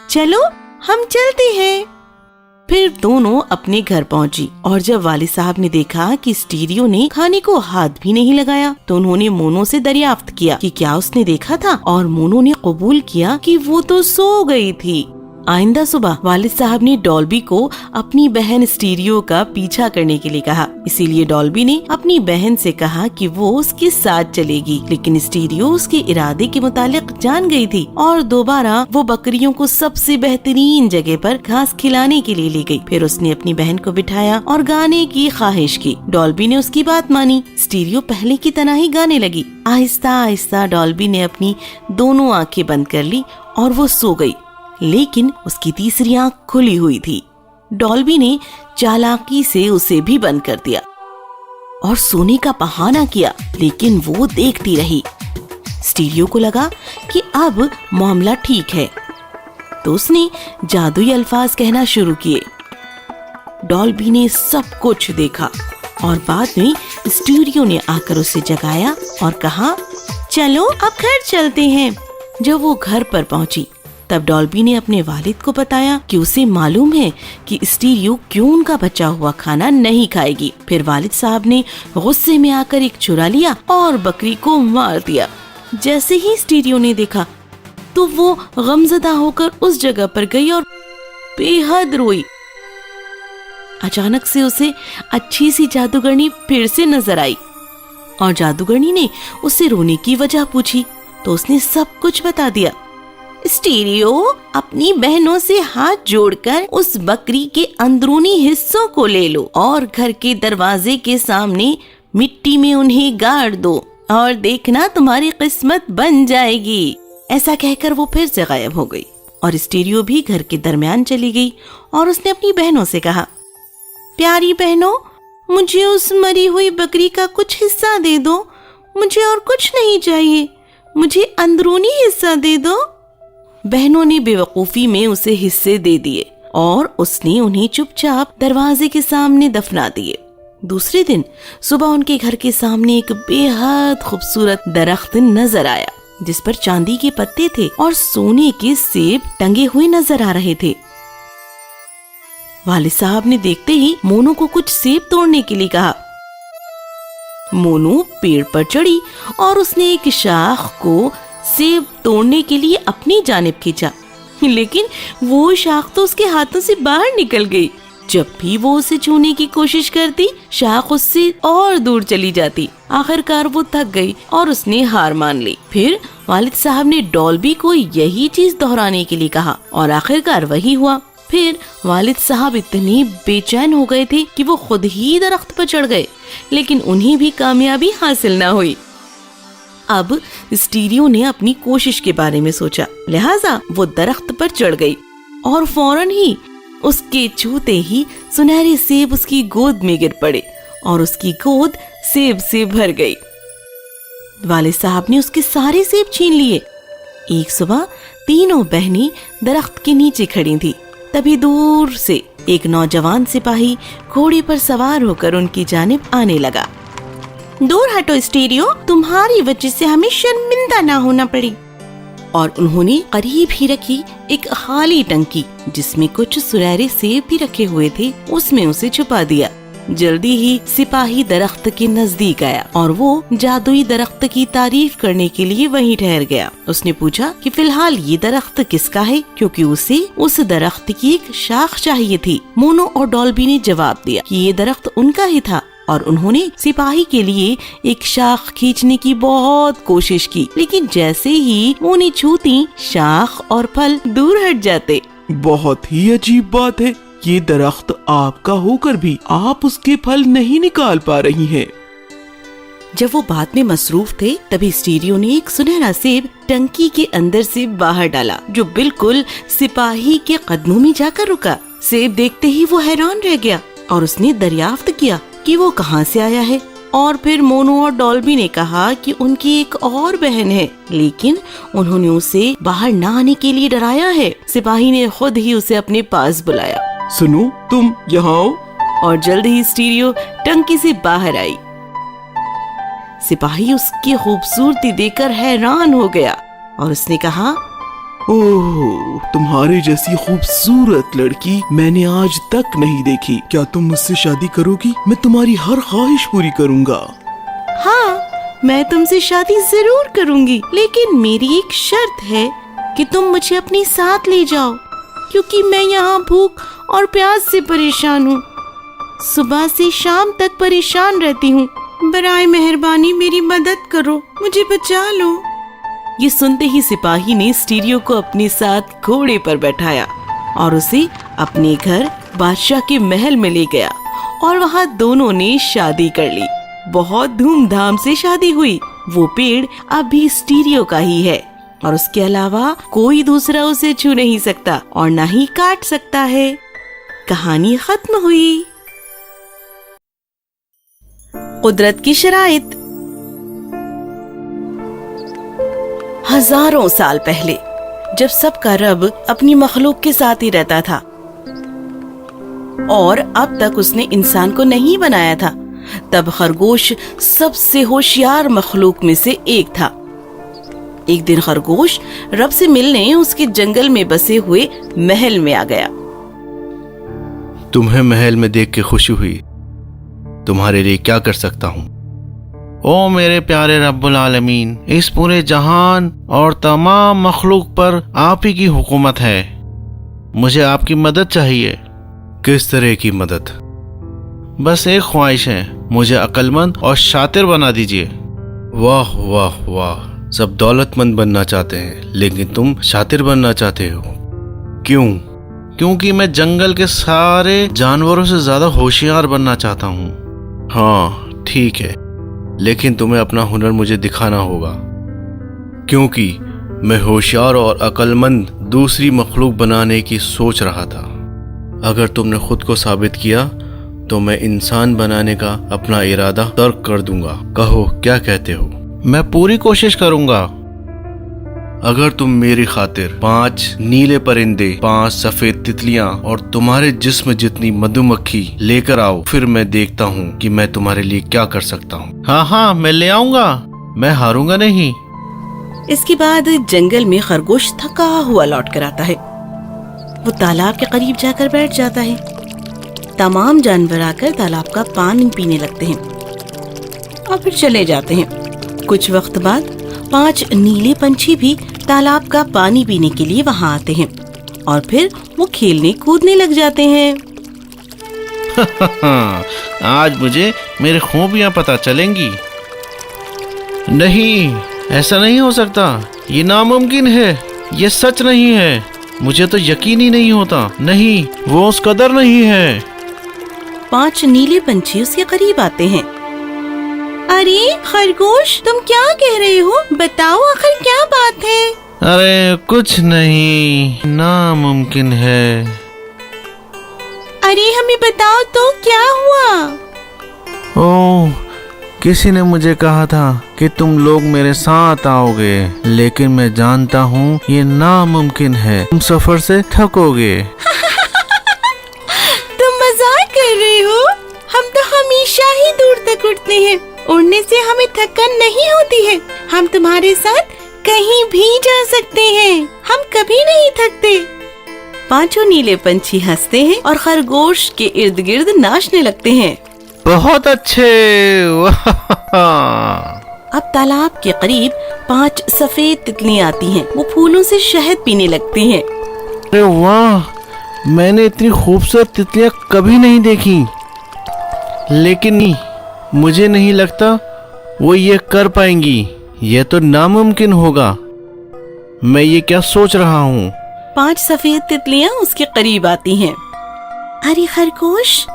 चलो हम चलते हैं। फिर दोनों अपने घर पहुंची और जब वालिद साहब ने देखा कि स्टीरियो ने खाने को हाथ भी नहीं लगाया तो उन्होंने मोनो से दरियाफ्त किया कि क्या उसने देखा था, और मोनो ने कबूल किया कि वो तो सो गई थी। आइंदा सुबह वालिद साहब ने डॉल्बी को अपनी बहन स्टीरियो का पीछा करने के लिए कहा। इसीलिए डॉल्बी ने अपनी बहन से कहा कि वो उसके साथ चलेगी, लेकिन स्टीरियो उसके इरादे के मुतालिक जान गई थी और दोबारा वो बकरियों को सबसे बेहतरीन जगह पर घास खिलाने के लिए ले गई। फिर उसने अपनी बहन को बिठाया और गाने की ख्वाहिश की। डॉल्बी ने उसकी बात मानी। स्टीरियो पहले की तरह ही गाने लगी। आहिस्ता आहिस्ता डॉल्बी ने अपनी दोनों आंखें बंद कर ली और वो सो गई, लेकिन उसकी तीसरी आंख खुली हुई थी। डॉल्बी ने चालाकी से उसे भी बंद कर दिया और सोने का बहाना किया, लेकिन वो देखती रही। स्टीरियो को लगा कि अब मामला ठीक है तो उसने जादुई अल्फाज कहना शुरू किए। डॉल्बी ने सब कुछ देखा और बाद में स्टीरियो ने आकर उसे जगाया और कहा, चलो अब घर चलते हैं। जब वो घर पर पहुंची तब डॉल्बी ने अपने वालिद को बताया कि उसे मालूम है कि स्टीरियो क्यों उनका बचा हुआ खाना नहीं खाएगी। फिर वालिद साहब ने गुस्से में आकर एक छुरा लिया और बकरी को मार दिया। जैसे ही स्टीरियो ने देखा तो वो गमज़दा होकर उस जगह पर गई और बेहद रोई। अचानक से उसे अच्छी सी जादूगरनी फिर से नजर आई और जादूगरनी ने उससे रोने की वजह पूछी तो उसने सब कुछ बता दिया। स्टीरियो अपनी बहनों से हाथ जोड़कर उस बकरी के अंदरूनी हिस्सों को ले लो और घर के दरवाजे के सामने मिट्टी में उन्हें गाड़ दो और देखना तुम्हारी किस्मत बन जाएगी। ऐसा कहकर वो फिर से गायब हो गई और स्टीरियो भी घर के दरमियान चली गई और उसने अपनी बहनों से कहा, प्यारी बहनों, मुझे उस मरी हुई बकरी का कुछ हिस्सा दे दो, मुझे और कुछ नहीं चाहिए, मुझे अंदरूनी हिस्सा दे दो। बहनों ने बेवकूफी में उसे हिस्से दे दिए और उसने उन्हें चुपचाप दरवाजे के सामने दफना दिए। दूसरे दिन सुबह उनके घर के सामने एक बेहद खूबसूरत दरख्त नजर आया जिस पर चांदी के पत्ते थे और सोने के सेब टंगे हुए नजर आ रहे थे। वालिद साहब ने देखते ही मोनू को कुछ सेब तोड़ने के लिए कहा। मोनू पेड़ पर चढ़ी और उसने एक शाख को सेब तोड़ने के लिए अपनी जानिब खींचा, लेकिन वो शाख तो उसके हाथों से बाहर निकल गई। जब भी वो उसे छूने की कोशिश करती, शाख उससे और दूर चली जाती। आखिरकार वो थक गई और उसने हार मान ली। फिर वालिद साहब ने डॉल्बी को यही चीज दोहराने के लिए कहा और आखिरकार वही हुआ। फिर वालिद साहब इतने बेचैन हो गए थे कि वो खुद ही दरख्त पर चढ़ गए, लेकिन उन्हें भी कामयाबी हासिल न हुई। अब स्टीरियो ने अपनी कोशिश के बारे में सोचा, लिहाजा वो दरख्त पर चढ़ गई और फौरन ही उसके छूते ही सुनहरे सेब उसकी गोद में गिर पड़े और उसकी गोद सेब से भर गई। वालिद साहब ने उसके सारे सेब छीन लिए। एक सुबह तीनों बहनें दरख्त के नीचे खड़ी थी। तभी दूर से एक नौजवान सिपाही घोड़े पर सवार होकर उनकी जानिब आने लगा। दूर हटो स्टीरियो, तुम्हारी वजह से हमें शर्मिंदा ना होना पड़ी। और उन्होंने करीब ही रखी एक खाली टंकी जिसमें कुछ सुनहरे सेब भी रखे हुए थे, उसमें उसे छुपा दिया। जल्दी ही सिपाही दरख्त के नजदीक आया और वो जादुई दरख्त की तारीफ करने के लिए वहीं ठहर गया। उसने पूछा कि फिलहाल ये दरख्त किसका है, क्योंकि उसे उस दरख्त की एक शाख चाहिए थी। मोनो और डॉल्बी ने जवाब दिया कि ये दरख्त उनका ही था और उन्होंने सिपाही के लिए एक शाख खींचने की बहुत कोशिश की, लेकिन जैसे ही वो उन्हें छूती, शाख और फल दूर हट जाते। बहुत ही अजीब बात है, ये दरख्त आपका होकर भी आप उसके फल नहीं निकाल पा रही हैं। जब वो बात में मसरूफ थे, तभी स्टीरियो ने एक सुनहरा सेब टंकी के अंदर से बाहर डाला, जो बिल्कुल सिपाही के कदमों में जाकर रुका। सेब देखते ही वो हैरान रह गया और उसने दरियाफ्त किया कि वो कहाँ से आया है। और फिर मोनू और डॉल्बी ने कहा कि उनकी एक और बहन है, लेकिन उन्होंने उसे बाहर न आने के लिए डराया है। सिपाही ने खुद ही उसे अपने पास बुलाया। सुनो, तुम यहाँ आओ। और जल्द ही स्टीरियो टंकी से बाहर आई। सिपाही उसकी खूबसूरती देखकर हैरान हो गया और उसने कहा, ओह, तुम्हारे जैसी खूबसूरत लड़की मैंने आज तक नहीं देखी। क्या तुम मुझसे शादी करोगी? मैं तुम्हारी हर ख्वाहिश पूरी करूँगा। हाँ, मैं तुमसे शादी जरूर करूंगी, लेकिन मेरी एक शर्त है कि तुम मुझे अपने साथ ले जाओ, क्योंकि मैं यहाँ भूख और प्यास से परेशान हूँ। सुबह से शाम तक परेशान रहती हूँ। बराए मेहरबानी मेरी मदद करो, मुझे बचा लो। ये सुनते ही सिपाही ने स्टीरियो को अपने साथ घोड़े पर बैठाया और उसे अपने घर बादशाह के महल में ले गया और वहाँ दोनों ने शादी कर ली। बहुत धूमधाम से शादी हुई। वो पेड़ अभी स्टीरियो का ही है और उसके अलावा कोई दूसरा उसे छू नहीं सकता और न ही काट सकता है। कहानी खत्म हुई। कुदरत की शराइत। हजारों साल पहले, जब सबका रब अपनी मखलूक के साथ ही रहता था और अब तक उसने इंसान को नहीं बनाया था, तब खरगोश सबसे होशियार मखलूक में से एक था। एक दिन खरगोश रब से मिलने उसके जंगल में बसे हुए महल में आ गया। तुम्हें महल में देख के खुशी हुई। तुम्हारे लिए क्या कर सकता हूँ? ओ मेरे प्यारे रब्बुल आलमीन, इस पूरे जहान और तमाम मखलूक पर आप ही की हुकूमत है। मुझे आपकी मदद चाहिए। किस तरह की मदद? बस एक ख्वाहिश है, मुझे अक्लमंद और शातिर बना दीजिए। वाह वाह वाह, सब दौलतमंद बनना चाहते हैं, लेकिन तुम शातिर बनना चाहते हो। क्यों? क्योंकि मैं जंगल के सारे जानवरों से ज्यादा होशियार बनना चाहता हूँ। हाँ ठीक है, लेकिन तुम्हें अपना हुनर मुझे दिखाना होगा, क्योंकि मैं होशियार और अक्लमंद दूसरी मखलूक बनाने की सोच रहा था। अगर तुमने खुद को साबित किया तो मैं इंसान बनाने का अपना इरादा तर्क कर दूंगा। कहो क्या कहते हो? मैं पूरी कोशिश करूंगा। अगर तुम मेरी खातिर 5 नीले परिंदे, 5 सफेद तितलियां और तुम्हारे जिस्म जितनी मधुमक्खी लेकर आओ, फिर मैं देखता हूँ कि मैं तुम्हारे लिए क्या कर सकता हूँ। हाँ, मैं ले आऊंगा, मैं हारूंगा नहीं। इसके बाद जंगल में खरगोश थका हुआ लौट कर आता है। वो तालाब के करीब जाकर बैठ जाता है। तमाम जानवर आकर तालाब का पानी पीने लगते हैं और फिर चले जाते हैं। कुछ वक्त बाद 5 नीले पंछी भी तालाब का पानी पीने के लिए वहां आते हैं और फिर वो खेलने कूदने लग जाते हैं। आज मुझे मेरी खूबियां पता चलेंगी। नहीं, ऐसा नहीं हो सकता, ये नामुमकिन है, ये सच नहीं है, मुझे तो यकीन ही नहीं होता। नहीं, वो उस कदर नहीं है। 5 नीले पंछी उसके करीब आते हैं। अरे खरगोश, तुम क्या कह रहे हो? बताओ आखिर क्या बात है? अरे कुछ नहीं, नामुमकिन है। अरे हमें बताओ तो क्या हुआ? ओह, किसी ने मुझे कहा था कि तुम लोग मेरे साथ आओगे, लेकिन मैं जानता हूँ ये नामुमकिन है। तुम सफर से थकोगे। तुम मजाक कर रहे हो? हम तो हमेशा ही दूर तक उड़ते हैं। उड़ने से हमें थकान नहीं होती है। हम तुम्हारे साथ कहीं भी जा सकते हैं। हम कभी नहीं थकते। 5 नीले पंछी हंसते हैं और खरगोश के इर्द गिर्द नाचने लगते हैं। बहुत अच्छे। अब तालाब के करीब 5 सफेद तितलियां आती हैं। वो फूलों से शहद पीने लगती हैं। अरे वाह, मैंने इतनी खूबसूरत तितलियां कभी नहीं देखी, लेकिन मुझे नहीं लगता वो ये कर पाएंगी। ये तो नामुमकिन होगा। मैं ये क्या सोच रहा हूँ? 5 सफेद तितलियां उसके करीब आती हैं। अरे खरगोश,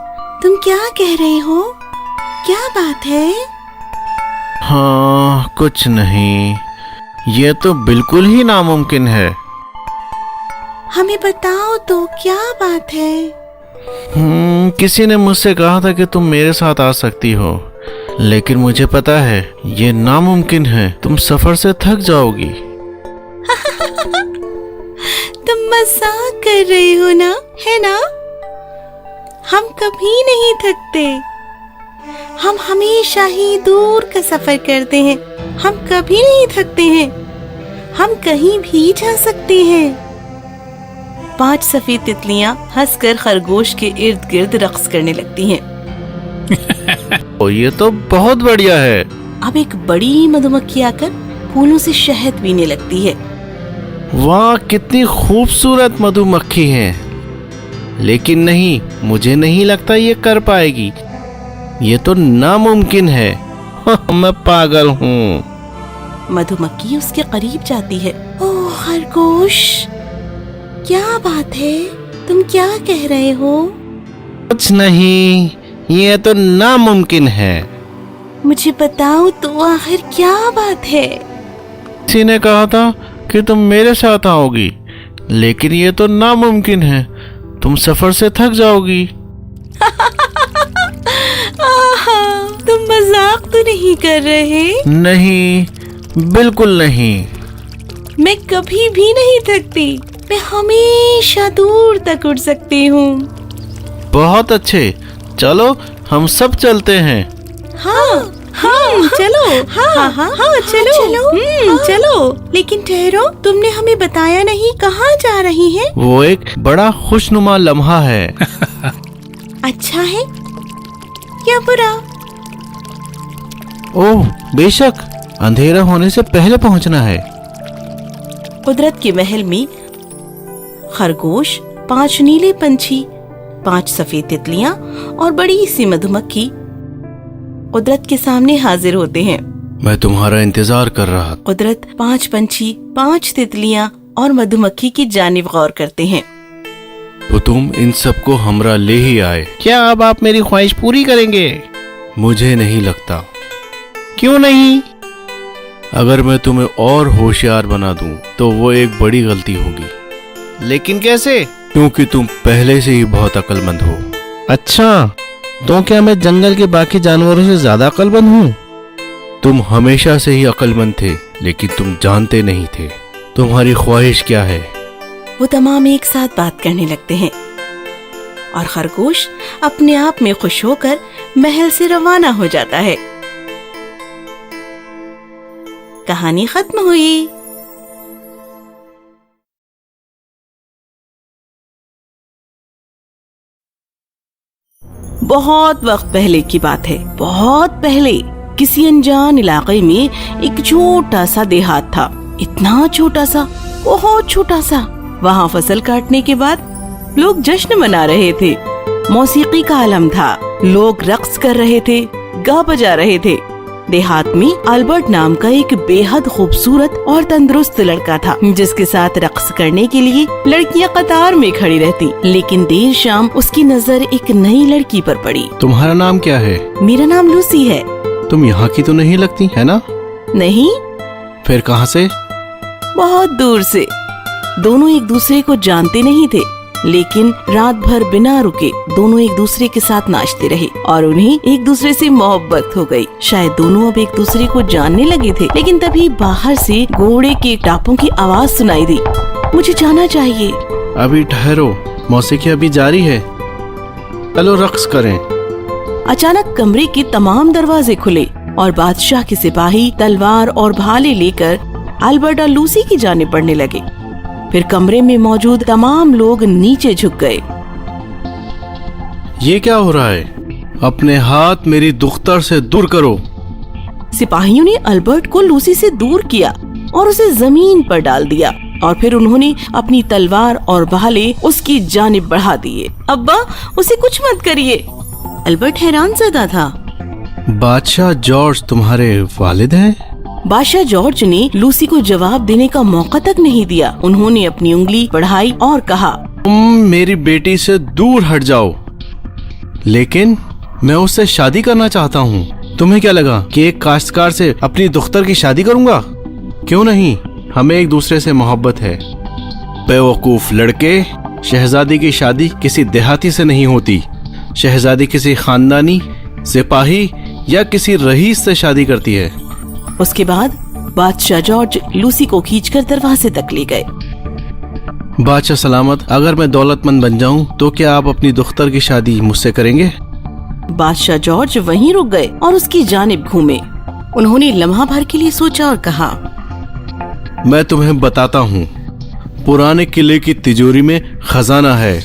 तुम क्या कह रहे हो? क्या बात है? हाँ, कुछ नहीं, ये तो बिल्कुल ही नामुमकिन है। हमें बताओ तो क्या बात है? किसी ने मुझसे कहा था कि तुम मेरे साथ आ सकती हो, लेकिन मुझे पता है ये नामुमकिन है। तुम सफर से थक जाओगी। तुम मजाक कर रहे हो ना, है ना? हम कभी नहीं थकते। हम हमेशा ही दूर का सफर करते हैं। हम कभी नहीं थकते हैं। हम कहीं भी जा सकते हैं। 5 सफेद तितलियां हंसकर खरगोश के इर्द गिर्द रक्स करने लगती हैं। ये तो बहुत बढ़िया है। अब एक बड़ी मधुमक्खी आकर फूलों से शहद पीने लगती है। वाह, कितनी खूबसूरत मधुमक्खी है, लेकिन नहीं, मुझे नहीं लगता ये कर पाएगी। ये तो नामुमकिन है। मैं पागल हूँ। मधुमक्खी उसके करीब जाती है। ओह खरगोश, क्या बात है? तुम क्या कह रहे हो? कुछ नहीं, ये तो नामुमकिन है। मुझे बताओ तो आखिर क्या बात है? किसी ने कहा था कि तुम मेरे साथ आओगी, लेकिन ये तो नामुमकिन है। तुम सफर से थक जाओगी। तुम मजाक तो नहीं कर रहे? नहीं, बिल्कुल नहीं। मैं कभी भी नहीं थकती। मैं हमेशा दूर तक उड़ सकती हूँ। बहुत अच्छे, चलो हम सब चलते हैं। हाँ चलो। हाँ चलो। चलो। लेकिन ठहरो, तुमने हमें बताया नहीं कहाँ जा रही हैं? वो एक बड़ा खुशनुमा लम्हा है। अच्छा है या बुरा? ओह बेशक, अंधेरा होने से पहले पहुंचना है। कुदरत के महल में खरगोश, 5 नीले पंछी, 5 सफेद तितलियां और बड़ी सी मधुमक्खी कुदरत के सामने हाजिर होते हैं मैं तुम्हारा इंतजार कर रहा। कुदरत 5 पंछी, 5 तितलियां और मधुमक्खी की जानिब गौर करते हैं। तो तुम इन सबको हमरा ले ही आए। क्या अब आप मेरी ख्वाहिश पूरी करेंगे? मुझे नहीं लगता। क्यों नहीं? अगर मैं तुम्हें और होशियार बना दूं तो वो एक बड़ी गलती होगी। लेकिन कैसे? क्योंकि तुम पहले से ही बहुत अक्लमंद हो। अच्छा, तो क्या मैं जंगल के बाकी जानवरों से ज्यादा अक्लमंद हूँ? तुम हमेशा से ही अक्लमंद थे, लेकिन तुम जानते नहीं थे। तुम्हारी ख्वाहिश क्या है? वो तमाम एक साथ बात करने लगते हैं और खरगोश अपने आप में खुश होकर महल से रवाना हो जाता है। कहानी खत्म हुई। बहुत वक्त पहले की बात है। बहुत पहले किसी अनजान इलाके में एक छोटा सा देहात था। इतना छोटा सा, बहुत छोटा सा। वहाँ फसल काटने के बाद लोग जश्न मना रहे थे। मौसीकी का आलम था। लोग रक्स कर रहे थे, गा बजा रहे थे। देहात में अल्बर्ट नाम का एक बेहद खूबसूरत और तंदुरुस्त लड़का था, जिसके साथ रक्स करने के लिए लड़कियां कतार में खड़ी रहती। लेकिन देर शाम उसकी नजर एक नई लड़की पर पड़ी। तुम्हारा नाम क्या है? मेरा नाम लूसी है। तुम यहाँ की तो नहीं लगती है ना? नहीं। फिर कहाँ से? बहुत दूर से। दोनों एक दूसरे को जानते नहीं थे, लेकिन रात भर बिना रुके दोनों एक दूसरे के साथ नाचते रहे और उन्हें एक दूसरे से मोहब्बत हो गई। शायद दोनों अब एक दूसरे को जानने लगे थे। लेकिन तभी बाहर से घोड़े के टापों की आवाज सुनाई दी। मुझे जाना चाहिए। अभी ठहरो, मौसीकी अभी जारी है। चलो रक्स करें। अचानक कमरे के तमाम दरवाजे खुले और बादशाह के सिपाही तलवार और भाले लेकर अल्बर्ट और लूसी की जानिब बढ़ने लगे। फिर कमरे में मौजूद तमाम लोग नीचे झुक गए। ये क्या हो रहा है? अपने हाथ मेरी दुख्तर से दूर करो। सिपाहियों ने अल्बर्ट को लूसी से दूर किया और उसे जमीन पर डाल दिया और फिर उन्होंने अपनी तलवार और भाले उसकी जानिब बढ़ा दिए। अब्बा, उसे कुछ मत करिए। अल्बर्ट हैरान ज़दा था। बादशाह जॉर्ज तुम्हारे वालिद हैं? बादशाह जॉर्ज ने लूसी को जवाब देने का मौका तक नहीं दिया। उन्होंने अपनी उंगली बढ़ाई और कहा, तुम मेरी बेटी से दूर हट जाओ। लेकिन मैं उससे शादी करना चाहता हूँ। तुम्हें क्या लगा कि एक काश्तकार से अपनी दुख्तर की शादी करूंगा? क्यों नहीं, हमें एक दूसरे से मोहब्बत है। बेवकूफ लड़के, शहजादी की शादी किसी देहाती से नहीं होती। शहजादी किसी खानदानी, सिपाही या किसी रईस से शादी करती है। उसके बाद बादशाह जॉर्ज लूसी को खींचकर दरवाजे तक ले गए। बादशाह सलामत, अगर मैं दौलतमंद बन जाऊं तो क्या आप अपनी दुख्तर की शादी मुझसे करेंगे? बादशाह जॉर्ज वहीं रुक गए और उसकी जानिब घूमे। उन्होंने लम्हा भर के लिए सोचा और कहा, मैं तुम्हें बताता हूँ। पुराने किले की तिजोरी में खजाना है।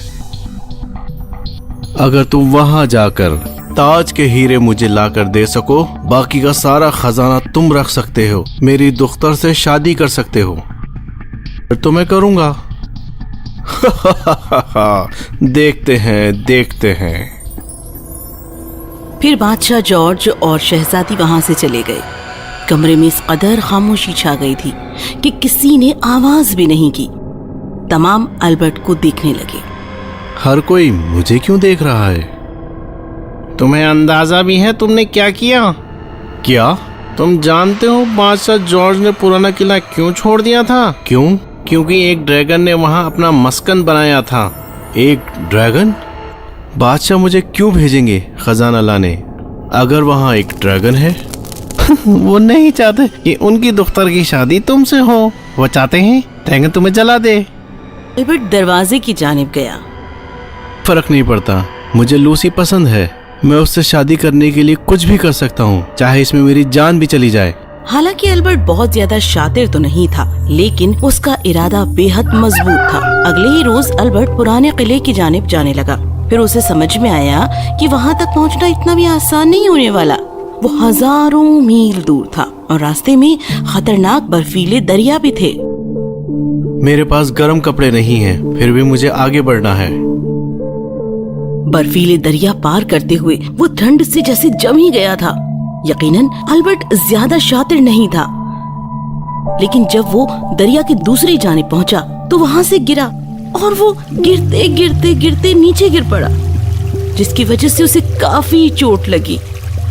अगर तुम वहाँ जाकर ताज के हीरे मुझे लाकर दे सको, बाकी का सारा खजाना तुम रख सकते हो। मेरी दुख्तर से शादी कर सकते हो। फिर तो मैं करूँगा। देखते हैं। फिर बादशाह जॉर्ज और शहजादी वहाँ से चले गए। कमरे में इस कदर खामोशी छा गई थी कि किसी ने आवाज भी नहीं की। तमाम अल्बर्ट को देखने लगे। हर कोई मुझे क्यों देख रहा है? तुम्हें अंदाजा भी है तुमने क्या किया? क्या? तुम जानते हो बादशाह जॉर्ज ने पुराना किला क्यों छोड़ दिया था? क्यों? क्योंकि एक ड्रैगन ने वहाँ अपना मस्कन बनाया था। एक ड्रैगन? बादशाह मुझे क्यों भेजेंगे खजाना लाने अगर वहाँ एक ड्रैगन है? वो नहीं चाहते कि उनकी दुख्तर की शादी तुमसे हो। वो चाहते हैं ड्रैगन तुम्हें जला दे। अल्बर्ट दरवाजे की जानिब गया। फर्क नहीं पड़ता, मुझे लूसी पसंद है। मैं उससे शादी करने के लिए कुछ भी कर सकता हूँ, चाहे इसमें मेरी जान भी चली जाए। हालांकि अल्बर्ट बहुत ज्यादा शातिर तो नहीं था, लेकिन उसका इरादा बेहद मजबूत था। अगले ही रोज अल्बर्ट पुराने किले की जानिब जाने लगा। फिर उसे समझ में आया कि वहाँ तक पहुँचना इतना भी आसान नहीं होने वाला। वो हजारों मील दूर था और रास्ते में खतरनाक बर्फीले दरिया भी थे। मेरे पास गर्म कपड़े नहीं हैं, फिर भी मुझे आगे बढ़ना है। बर्फीले दरिया पार करते हुए वो ठंड से जैसे जम ही गया था। यकीनन अल्बर्ट ज्यादा शातिर नहीं था, लेकिन जब वो दरिया के दूसरी जानिब पहुंचा तो वहां से गिरा और वो गिरते गिरते गिरते नीचे गिर पड़ा, जिसकी वजह से उसे काफी चोट लगी।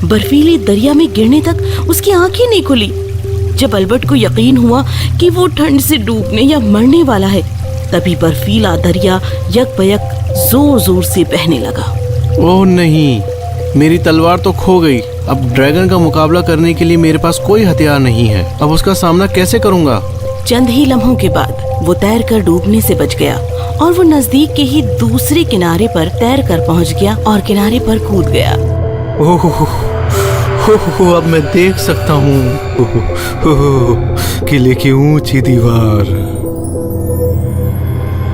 बर्फीले दरिया में गिरने तक उसकी आंखें नहीं खुली। जब अल्बर्ट को यकीन हुआ कि वो ठंड से डूबने या मरने वाला है, तभी बर्फीला दरिया यकबयक जोर जोर से बहने लगा। ओह नहीं, मेरी तलवार तो खो गई। अब ड्रैगन का मुकाबला करने के लिए मेरे पास कोई हथियार नहीं है। अब उसका सामना कैसे करूंगा? चंद ही लम्हों के बाद वो तैर कर डूबने से बच गया और वो नजदीक के ही दूसरे किनारे पर तैर कर पहुंच गया और किनारे पर कूद गया। ओह, अब मैं देख सकता हूँ किले की ऊंची दीवार।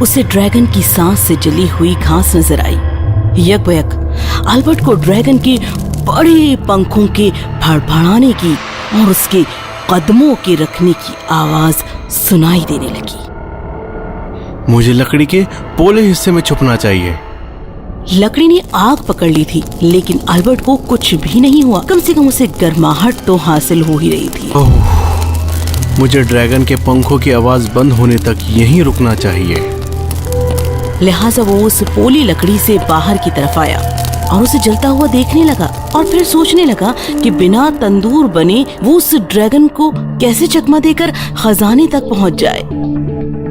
उसे ड्रैगन की सांस से जली हुई घास नजर आई। यकबयक अल्बर्ट को ड्रैगन के बड़े पंखों के फड़फड़ाने की और उसके कदमों के रखने की आवाज सुनाई देने लगी। मुझे लकड़ी के पोले हिस्से में छुपना चाहिए। लकड़ी ने आग पकड़ ली थी, लेकिन अल्बर्ट को कुछ भी नहीं हुआ। कम से कम उसे गर्माहट तो हासिल हो ही रही थी। ओह, मुझे ड्रैगन के पंखों की आवाज बंद होने तक यहीं रुकना चाहिए। लिहाजा वो उस पोली लकड़ी से बाहर की तरफ आया और उसे जलता हुआ देखने लगा और फिर सोचने लगा कि बिना तंदूर बने वो उस ड्रैगन को कैसे चकमा देकर खजाने तक पहुंच जाए।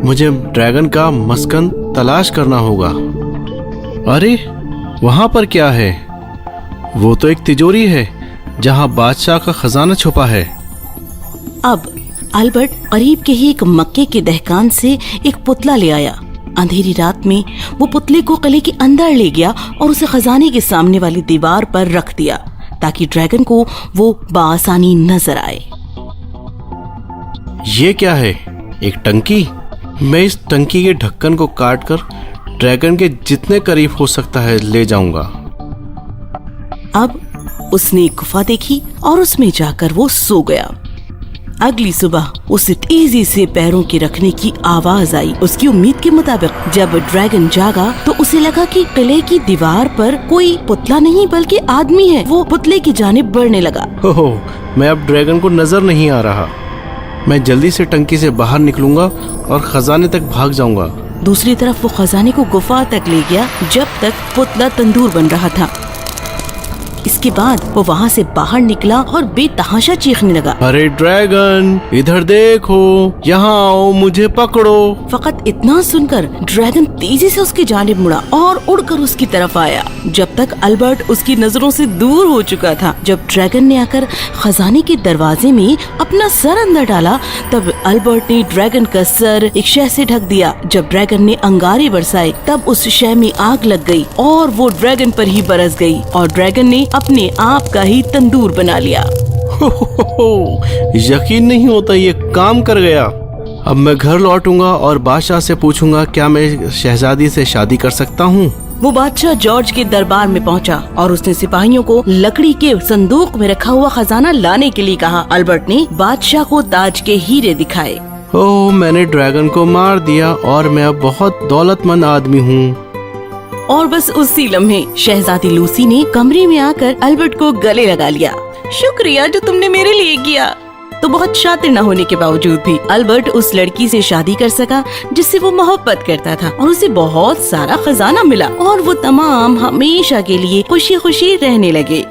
मुझे ड्रैगन का मस्कन तलाश करना होगा। अरे वहां पर क्या है? वो तो एक तिजोरी है जहां बादशाह का खजाना छुपा है। अब अल्बर्ट करीब के ही एक मक्के के दहकान से एक पुतला ले आया। अंधेरी रात में वो पुतले को किले के अंदर ले गया और उसे खजाने के सामने वाली दीवार पर रख दिया ताकि ड्रैगन को वो बआसानी नजर आए। ये क्या है? एक टंकी? मैं इस टंकी के ढक्कन को काट कर ड्रैगन के जितने करीब हो सकता है ले जाऊंगा। अब उसने एक गुफा देखी और उसमें जाकर वो सो गया। अगली सुबह उसे तेजी से पैरों के रखने की आवाज आई। उसकी उम्मीद के मुताबिक जब ड्रैगन जागा तो उसे लगा कि किले की दीवार पर कोई पुतला नहीं बल्कि आदमी है। वो पुतले की जानिब बढ़ने लगा। ओह, मैं अब ड्रैगन को नजर नहीं आ रहा। मैं जल्दी से टंकी से बाहर निकलूंगा और खजाने तक भाग जाऊंगा। दूसरी तरफ वो खजाने को गुफा तक ले गया जब तक पुतला तंदूर बन रहा था। इसके बाद वो वहाँ से बाहर निकला और बेतहाशा चीखने लगा, अरे ड्रैगन, इधर देखो, यहाँ आओ, मुझे पकड़ो। फकत इतना सुनकर ड्रैगन तेजी से उसकी जानिब मुड़ा और उड़कर उसकी तरफ आया, जब तक अल्बर्ट उसकी नजरों से दूर हो चुका था। जब ड्रैगन ने आकर खजाने के दरवाजे में अपना सर अंदर डाला, तब अल्बर्ट ने ड्रैगन का सर एक शय से ढक दिया। जब ड्रैगन ने अंगारे बरसाए, तब उस शय में आग लग गई और वो ड्रैगन पर ही बरस गई और ड्रैगन ने अपने आप का ही तंदूर बना लिया। यकीन नहीं होता ये काम कर गया। अब मैं घर लौटूंगा और बादशाह से पूछूंगा क्या मैं शहजादी से शादी कर सकता हूँ। वो बादशाह जॉर्ज के दरबार में पहुंचा और उसने सिपाहियों को लकड़ी के संदूक में रखा हुआ खजाना लाने के लिए कहा। अल्बर्ट ने बादशाह को ताज के हीरे दिखाए। ओह, मैंने ड्रैगन को मार दिया और मैं अब बहुत दौलतमंद आदमी हूँ। और बस उसी लम्हे शहजादी लूसी ने कमरे में आकर अल्बर्ट को गले लगा लिया। शुक्रिया जो तुमने मेरे लिए किया। तो बहुत शातिर न होने के बावजूद भी अल्बर्ट उस लड़की से शादी कर सका जिससे वो मोहब्बत करता था और उसे बहुत सारा खजाना मिला और वो तमाम हमेशा के लिए खुशी खुशी रहने लगे।